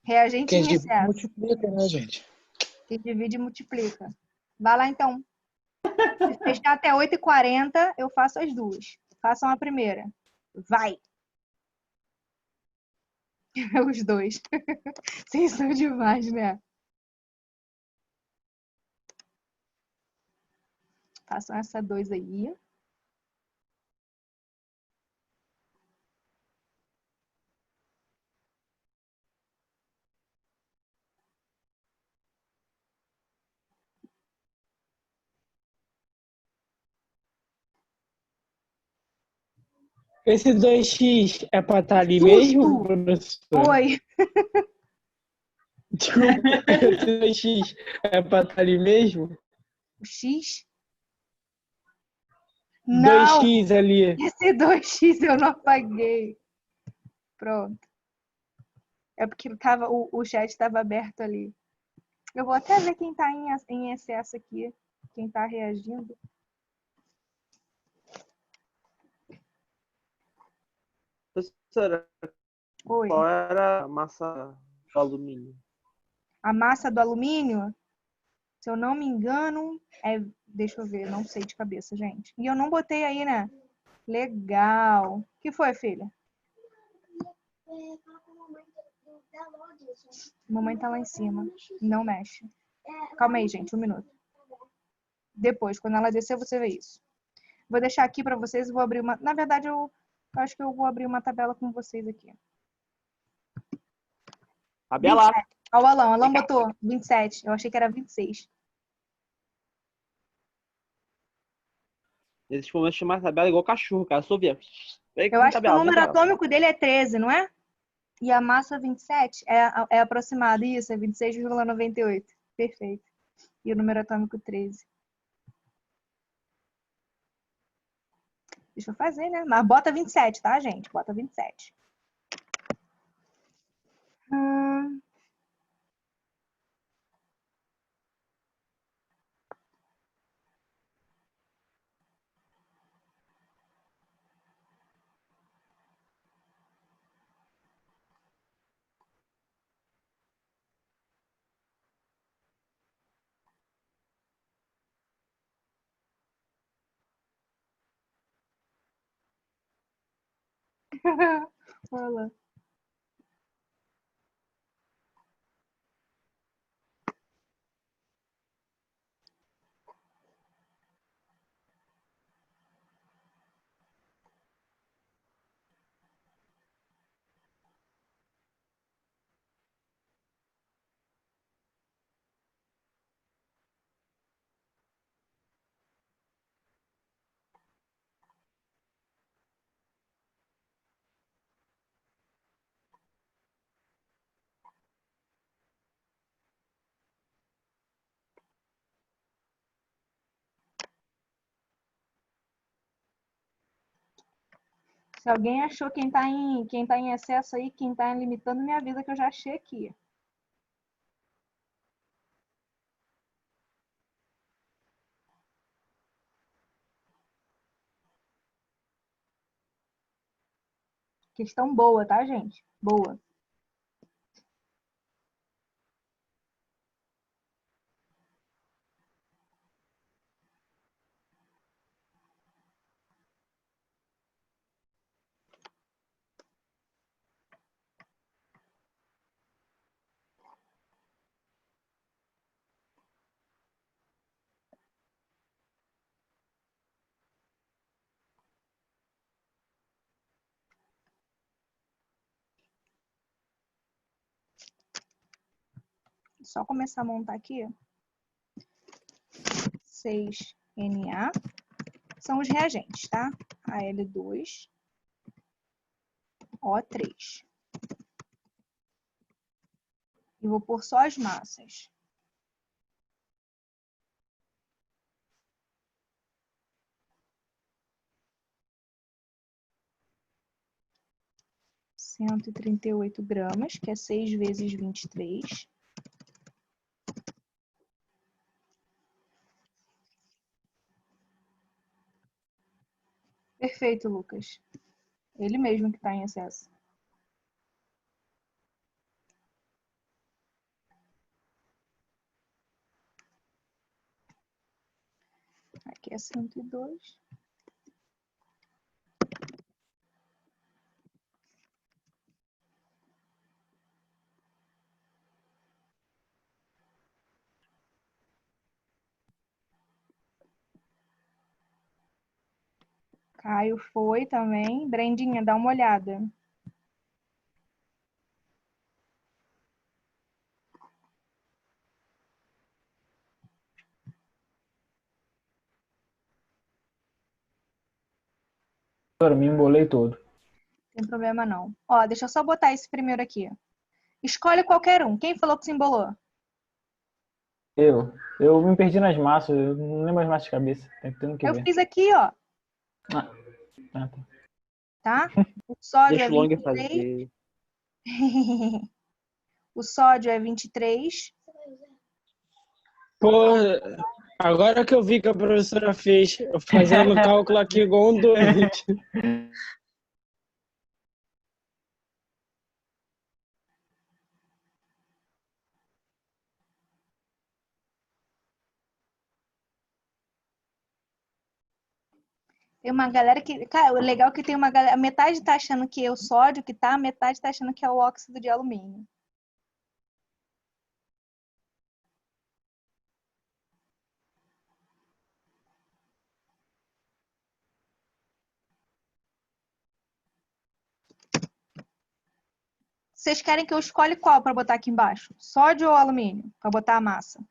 Reagente Quem em divide excesso. multiplica, né, gente? Quem divide multiplica. Vai lá, então. Se fechar até 8h40, eu faço as duas. Façam a primeira. Vai! Os dois. Vocês são demais, né? Façam essa 2 aí. Esse 2x é pra estar ali Susto! mesmo, professor? Oi. Desculpa, esse 2x é pra estar ali mesmo? O X? Não! 2x ali. Esse 2x eu não apaguei. Pronto. É porque tava, o chat estava aberto ali. Eu vou até ver quem está em excesso aqui. Quem está reagindo. Professora, Oi. qual era a massa do alumínio? A massa do alumínio, se eu não me engano, deixa eu ver, não sei de cabeça, gente. E eu não botei aí, né? Legal. O que foi, filha? Mamãe tá lá em cima. Não mexe. Calma aí, gente, um minuto. Depois, quando ela descer, você vê isso. Vou deixar aqui para vocês e vou abrir uma... Na verdade, eu acho que eu vou abrir uma tabela com vocês aqui. Tabela. Ó, o Alan botou 27. Eu achei que era 26. Nesses momentos chamar tabela igual cachorro, cara. Só ver. Eu acho que o número atômico dele é 13, não é? E a massa 27 é aproximado. Isso, é 26,98. Perfeito. E o número atômico 13. Deixa eu fazer, né? Mas bota 27, tá, gente? Bota 27. Olha lá. Se alguém achou quem tá em excesso aí, quem tá limitando, me avisa que eu já achei aqui. Questão boa, tá, gente? Boa. só começar a montar aqui. 6Na são os reagentes, tá? Al2, O3. E vou pôr só as massas. ,138 gramas, que é 6 vezes 23. Perfeito, Lucas. Ele mesmo que está em excesso. Aqui é 102. Caio foi também. Brendinha, dá uma olhada. Doutora, me embolei todo. Não tem problema não. Ó, deixa eu só botar esse primeiro aqui. Escolhe qualquer um. Quem falou que se embolou? Eu me perdi nas massas, eu não lembro as massas de cabeça. Tendo que Eu ver. fiz aqui, ó. Ah, tá. Tá? O sódio Deixa é o Long 23. fazer. O sódio é 23. Pô, agora que eu vi que a professora fez, eu fazendo cálculo aqui igual um doente. Tem uma galera que... Cara, o legal é que tem uma galera... Metade tá achando que é o sódio que tá, metade tá achando que é o óxido de alumínio. Vocês querem que eu escolha qual para botar aqui embaixo? Sódio ou alumínio? Para botar a massa.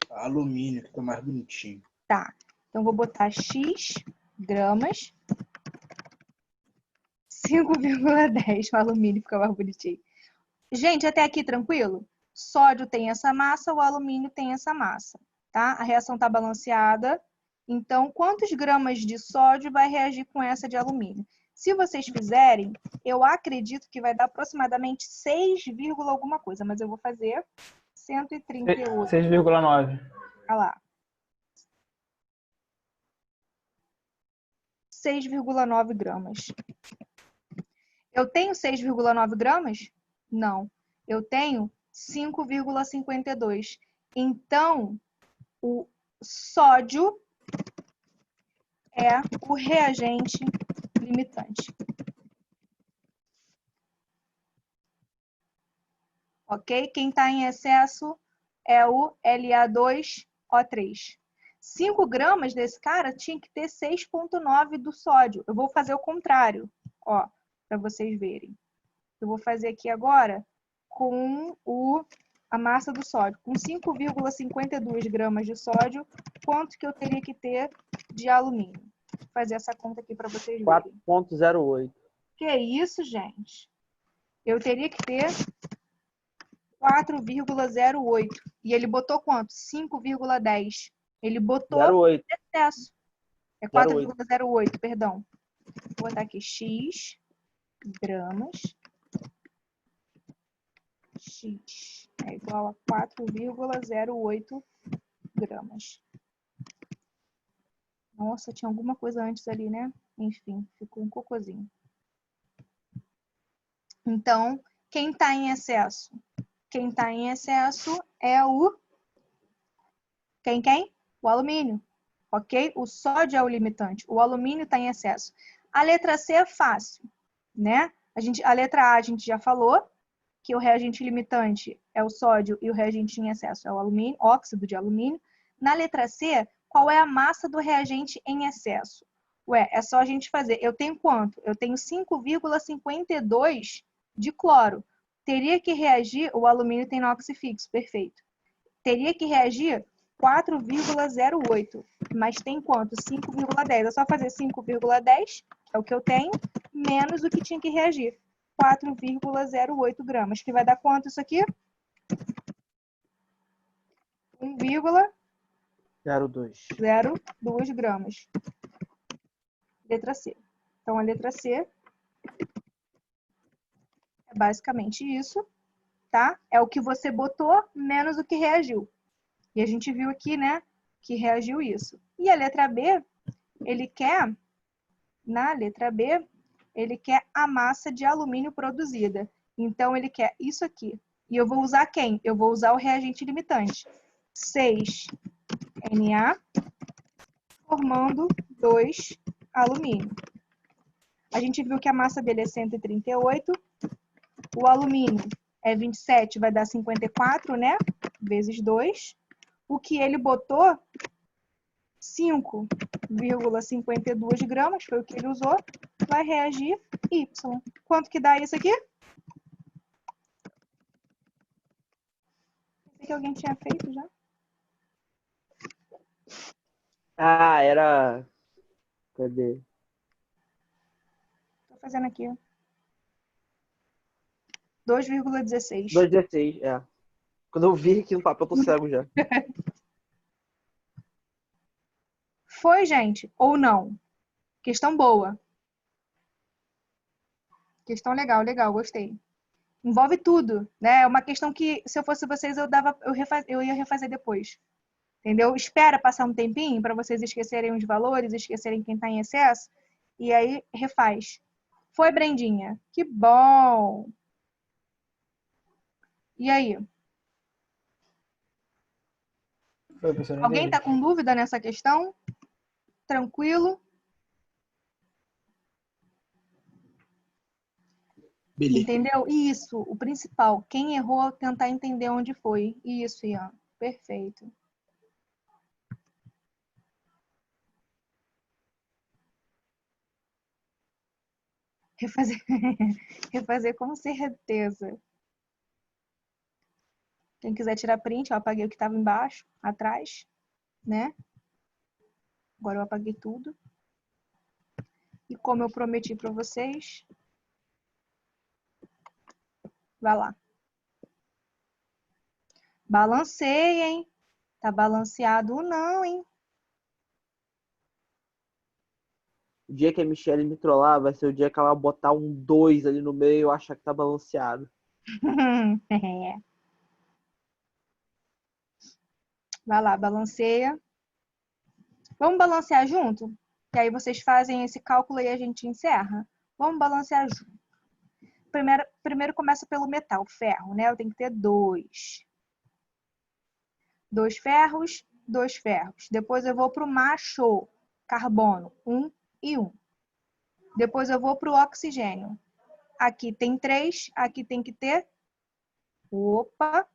Alumínio, que tá mais bonitinho. Tá. Então, vou botar X gramas. 5,10. O alumínio fica mais bonitinho. Gente, até aqui tranquilo? Sódio tem essa massa, o alumínio tem essa massa. Tá? A reação está balanceada. Então, quantos gramas de sódio vai reagir com essa de alumínio? Se vocês fizerem, eu acredito que vai dar aproximadamente 6, alguma coisa, mas eu vou fazer 138. 6,9. Olha lá. 6,9 gramas. Eu tenho 6,9 gramas? Não. Eu tenho 5,52. Então, o sódio é o reagente limitante. Ok? Quem está em excesso é o La2O3. 5 gramas desse cara tinha que ter 6,9 do sódio. Eu vou fazer o contrário, ó, para vocês verem. Eu vou fazer aqui agora com a massa do sódio. Com 5,52 gramas de sódio, quanto que eu teria que ter de alumínio? Vou fazer essa conta aqui para vocês verem. 4,08. Que isso, gente? Eu teria que ter 4,08. E ele botou quanto? 5,10. Ele botou 0,8. excesso. É 4,08, perdão. Vou botar aqui X gramas. X é igual a 4,08 gramas. Nossa, tinha alguma coisa antes ali, né? Enfim, ficou um cocôzinho. Então, quem está em excesso? Quem está em excesso é o... Quem? O alumínio. Ok? O sódio é o limitante. O alumínio está em excesso. A letra C é fácil, né? A letra A a gente já falou, que o reagente limitante é o sódio e o reagente em excesso é o alumínio, óxido de alumínio. Na letra C, qual é a massa do reagente em excesso? Ué, é só a gente fazer. Eu tenho quanto? Eu tenho 5,52 de cloro. Teria que reagir, o alumínio tem NOx fixo, perfeito. Teria que reagir 4,08, mas tem quanto? 5,10. É só fazer 5,10, é o que eu tenho, menos o que tinha que reagir. 4,08 gramas, que vai dar quanto isso aqui? 1,02 02. gramas. Letra C. Então, a letra C é basicamente isso, tá? É o que você botou menos o que reagiu. E a gente viu aqui, né, que reagiu isso. E a letra B, na letra B, ele quer a massa de alumínio produzida. Então, ele quer isso aqui. E eu vou usar quem? Eu vou usar o reagente limitante. 6Na formando 2 alumínio. A gente viu que a massa dele é 138. O alumínio é 27, vai dar 54, né? Vezes 2. O que ele botou, 5,52 gramas, foi o que ele usou, vai reagir Y. Quanto que dá isso aqui? Pensei que alguém tinha feito já. Ah, era... Cadê? Tô fazendo aqui. 2,16. 2,16, é. Quando eu vi aqui no papel, eu tô cego já. Foi, gente? Ou não? Questão boa. Questão legal, legal, gostei. Envolve tudo, né? É uma questão que, se eu fosse vocês, eu ia refazer depois. Entendeu? Espera passar um tempinho para vocês esquecerem os valores, esquecerem quem está em excesso, e aí refaz. Foi, Brendinha? Que bom! E aí? Foi, professor, não Alguém entendi. está com dúvida nessa questão? Tranquilo? Beleza. Entendeu? Isso, o principal. Quem errou, tentar entender onde foi. Isso, Ian. Perfeito. Refazer, refazer com certeza. Quem quiser tirar print, eu apaguei o que estava embaixo, atrás, né? Agora eu apaguei tudo. E como eu prometi para vocês, vai lá. Balanceia, hein? Tá balanceado ou não, hein? O dia que a Michelle me trollar vai ser o dia que ela botar um 2 ali no meio e eu achar que tá balanceado. É. Vai lá, balanceia. Vamos balancear junto? Que aí vocês fazem esse cálculo e a gente encerra. Vamos balancear junto. Primeiro começa pelo metal, ferro, né? Eu tenho que ter 2. 2 ferros, 2 ferros. Depois eu vou para o macho, carbono, 1 e 1. Depois eu vou para o oxigênio. Aqui tem 3, aqui tem que ter... Opa!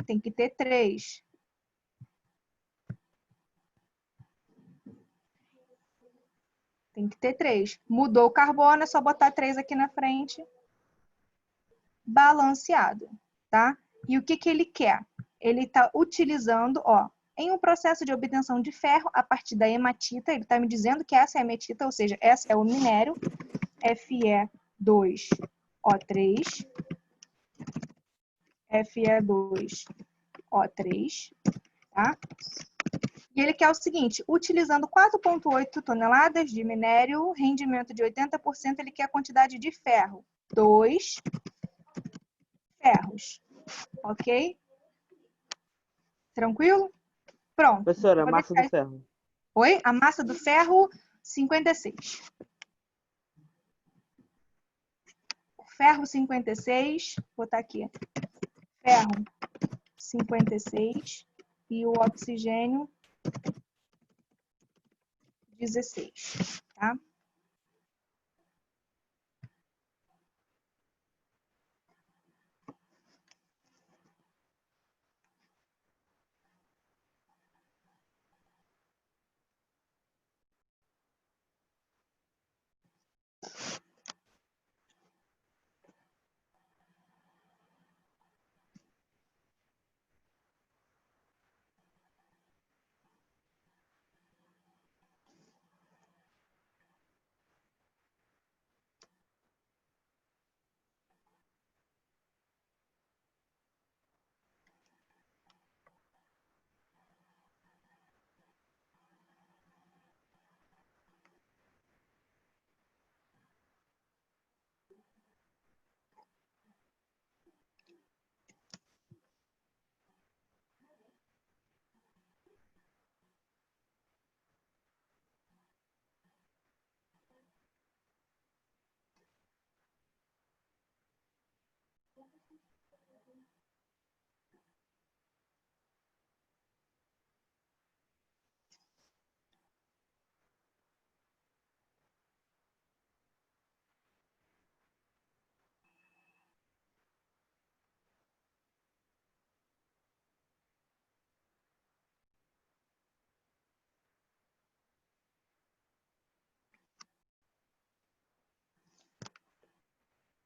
Tem que ter 3. Tem que ter 3. Mudou o carbono, é só botar 3 aqui na frente. Balanceado, tá? E o que que ele quer? Ele está utilizando, ó, em um processo de obtenção de ferro a partir da hematita, ele está me dizendo que essa é a hematita, ou seja, essa é o minério, Fe2O3, Fe2O3, tá? E ele quer o seguinte, utilizando 4,8 toneladas de minério, rendimento de 80%, ele quer a quantidade de ferro, 2 ferros, ok? Tranquilo? Pronto. Professora, Vou massa do deixar... ferro. Oi? A massa do ferro, 56. O ferro, 56. Vou botar aqui. Ferro, 56. E o oxigênio, 16. Tá?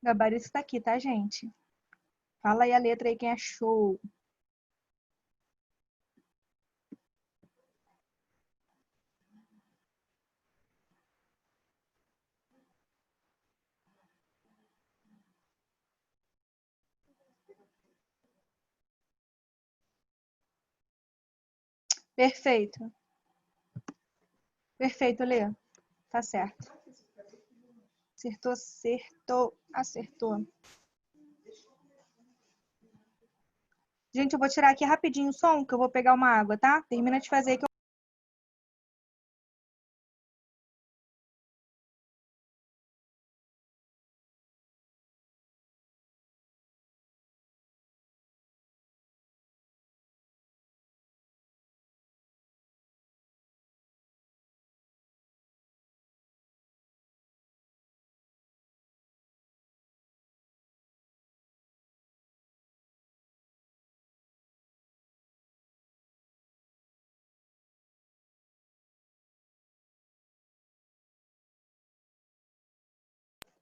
Gabarito está aqui, tá, gente? Fala aí a letra aí, quem achou. Perfeito. Perfeito, Lê. Tá certo. Acertou, acertou, acertou. Gente, eu vou tirar aqui rapidinho o som, que eu vou pegar uma água, tá? Termina de fazer aí que eu...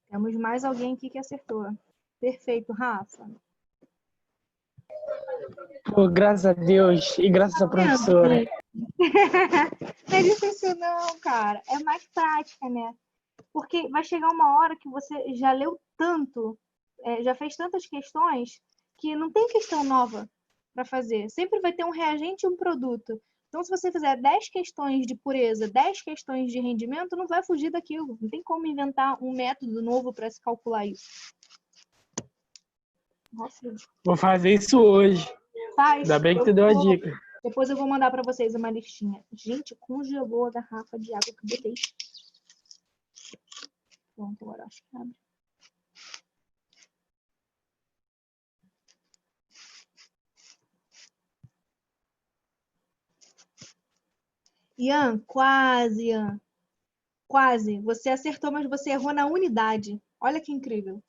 Temos mais alguém aqui que acertou. Perfeito, Rafa. Pô, graças a Deus e graças à professora. Não é difícil não, cara. É mais prática, né? Porque vai chegar uma hora que você já leu tanto, já fez tantas questões, que não tem questão nova para fazer. Sempre vai ter um reagente e um produto. Então, se você fizer 10 questões de pureza, 10 questões de rendimento, não vai fugir daquilo. Não tem como inventar um método novo para se calcular isso. Nossa, Vou fazer isso hoje. faz. Ainda bem que tu deu a dica. Depois eu vou mandar para vocês uma listinha. Gente, congelou a garrafa de água que eu botei. Pronto, agora acho que abre. Ian, quase, Ian. Quase. Você acertou, mas você errou na unidade. Olha que incrível.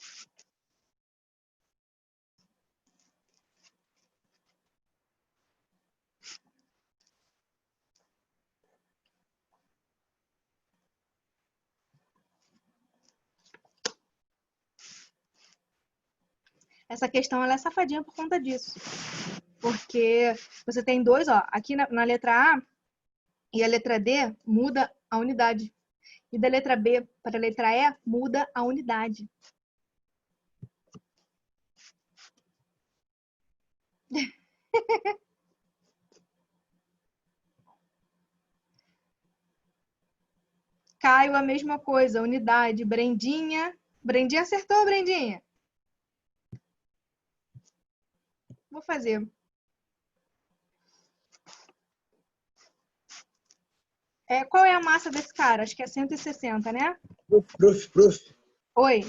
Essa questão ela é safadinha por conta disso. Porque você tem dois, ó, aqui na letra A e a letra D muda a unidade. E da letra B para a letra E muda a unidade. Caio, a mesma coisa, unidade. Brendinha. Brendinha acertou, Brendinha? Vou fazer. Qual é a massa desse cara? Acho que é 160, né? Prof. Oi.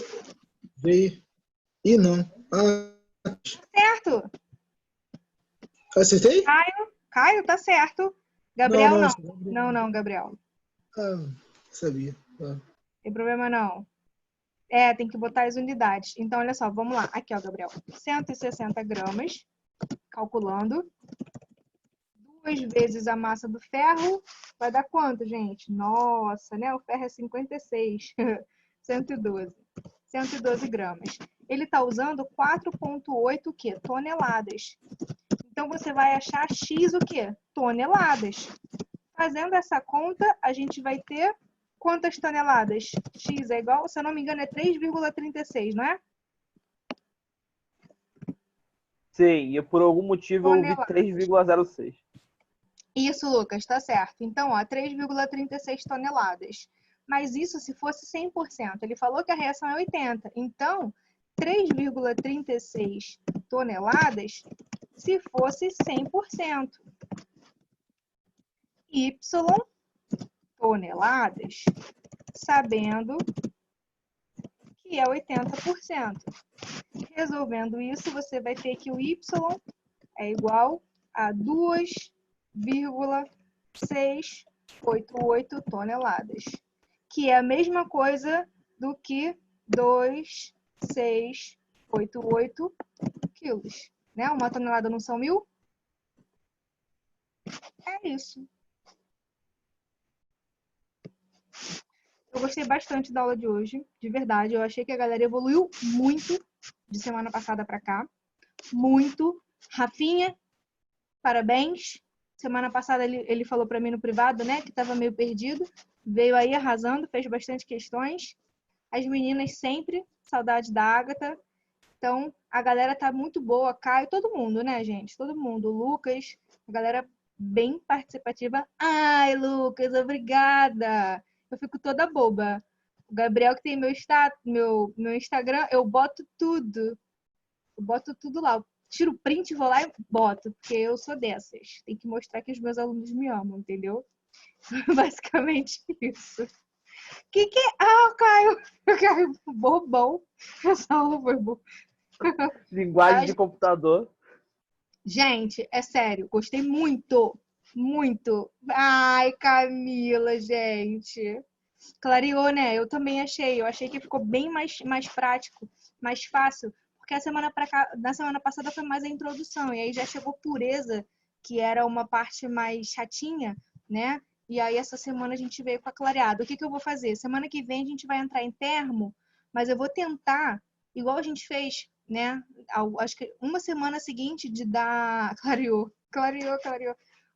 Veio. Ih, não. Certo. Acertei? Caio, tá certo. Gabriel, não. Não. Não, Gabriel. Sabia. Não tem problema, não. Tem que botar as unidades. Então, olha só, vamos lá. Aqui, ó, Gabriel. 160 gramas. Calculando. 2 vezes a massa do ferro. Vai dar quanto, gente? Nossa, né? O ferro é 56. 112. 112 gramas. Ele está usando 4,8 o quê? Toneladas. Então, você vai achar X o quê? Toneladas. Fazendo essa conta, a gente vai ter quantas toneladas? X é igual, se eu não me engano, é 3,36, não é? Sim, e por algum motivo eu ouvi 3,06. Isso, Lucas, tá certo. Então, ó, 3,36 toneladas. Mas isso se fosse 100%. Ele falou que a reação é 80%. Então, 3,36 toneladas se fosse 100%. Y toneladas, sabendo que é 80%. Resolvendo isso, você vai ter que o Y é igual a 2,688 toneladas, que é a mesma coisa do que 2,688 quilos. Né? Uma tonelada não são 1.000? É isso. Eu gostei bastante da aula de hoje, de verdade. Eu achei que a galera evoluiu muito de semana passada para cá. Muito. Rafinha, parabéns. Semana passada ele falou para mim no privado, né, que estava meio perdido. Veio aí arrasando, fez bastante questões. As meninas sempre, saudade da Agatha. Então, a galera tá muito boa, Caio, todo mundo, né, gente? Todo mundo. O Lucas, a galera bem participativa. Ai, Lucas, obrigada. Eu fico toda boba. O Gabriel, que tem meu Instagram, eu boto tudo. Eu boto tudo lá. Eu tiro o print, vou lá e boto, porque eu sou dessas. Tem que mostrar que os meus alunos me amam, entendeu? Basicamente isso. Que é? Ah, o Caio bobão. Essa aula foi boa. Linguagem de computador. Gente, é sério, gostei muito, muito. Ai, Camila, gente. Clareou, né? Eu também achei. Eu achei que ficou bem mais prático, mais fácil. Porque na semana passada foi mais a introdução. E aí já chegou pureza, que era uma parte mais chatinha, né? E aí essa semana a gente veio com a clareada. O que eu vou fazer? Semana que vem a gente vai entrar em termo, mas eu vou tentar, igual a gente fez, né? Acho que uma semana seguinte de dar... Clareou.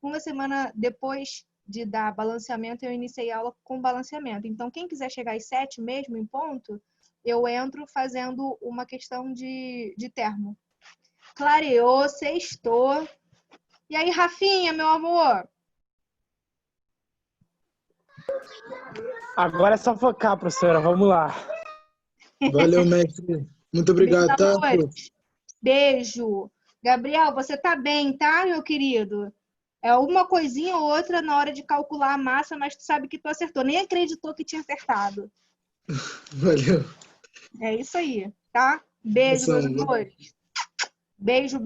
Uma semana depois de dar balanceamento, eu iniciei a aula com balanceamento. Então, quem quiser chegar às 7 mesmo, em ponto, eu entro fazendo uma questão de termo. Clareou, sextou. E aí, Rafinha, meu amor? Agora é só focar, professora. Vamos lá. Valeu, mestre. Muito obrigado, tá? Beijo. Gabriel, você tá bem, tá, meu querido? É uma coisinha ou outra na hora de calcular a massa, mas tu sabe que tu acertou. Nem acreditou que tinha acertado. Valeu. É isso aí, tá? Beijo, meus amores. Beijo.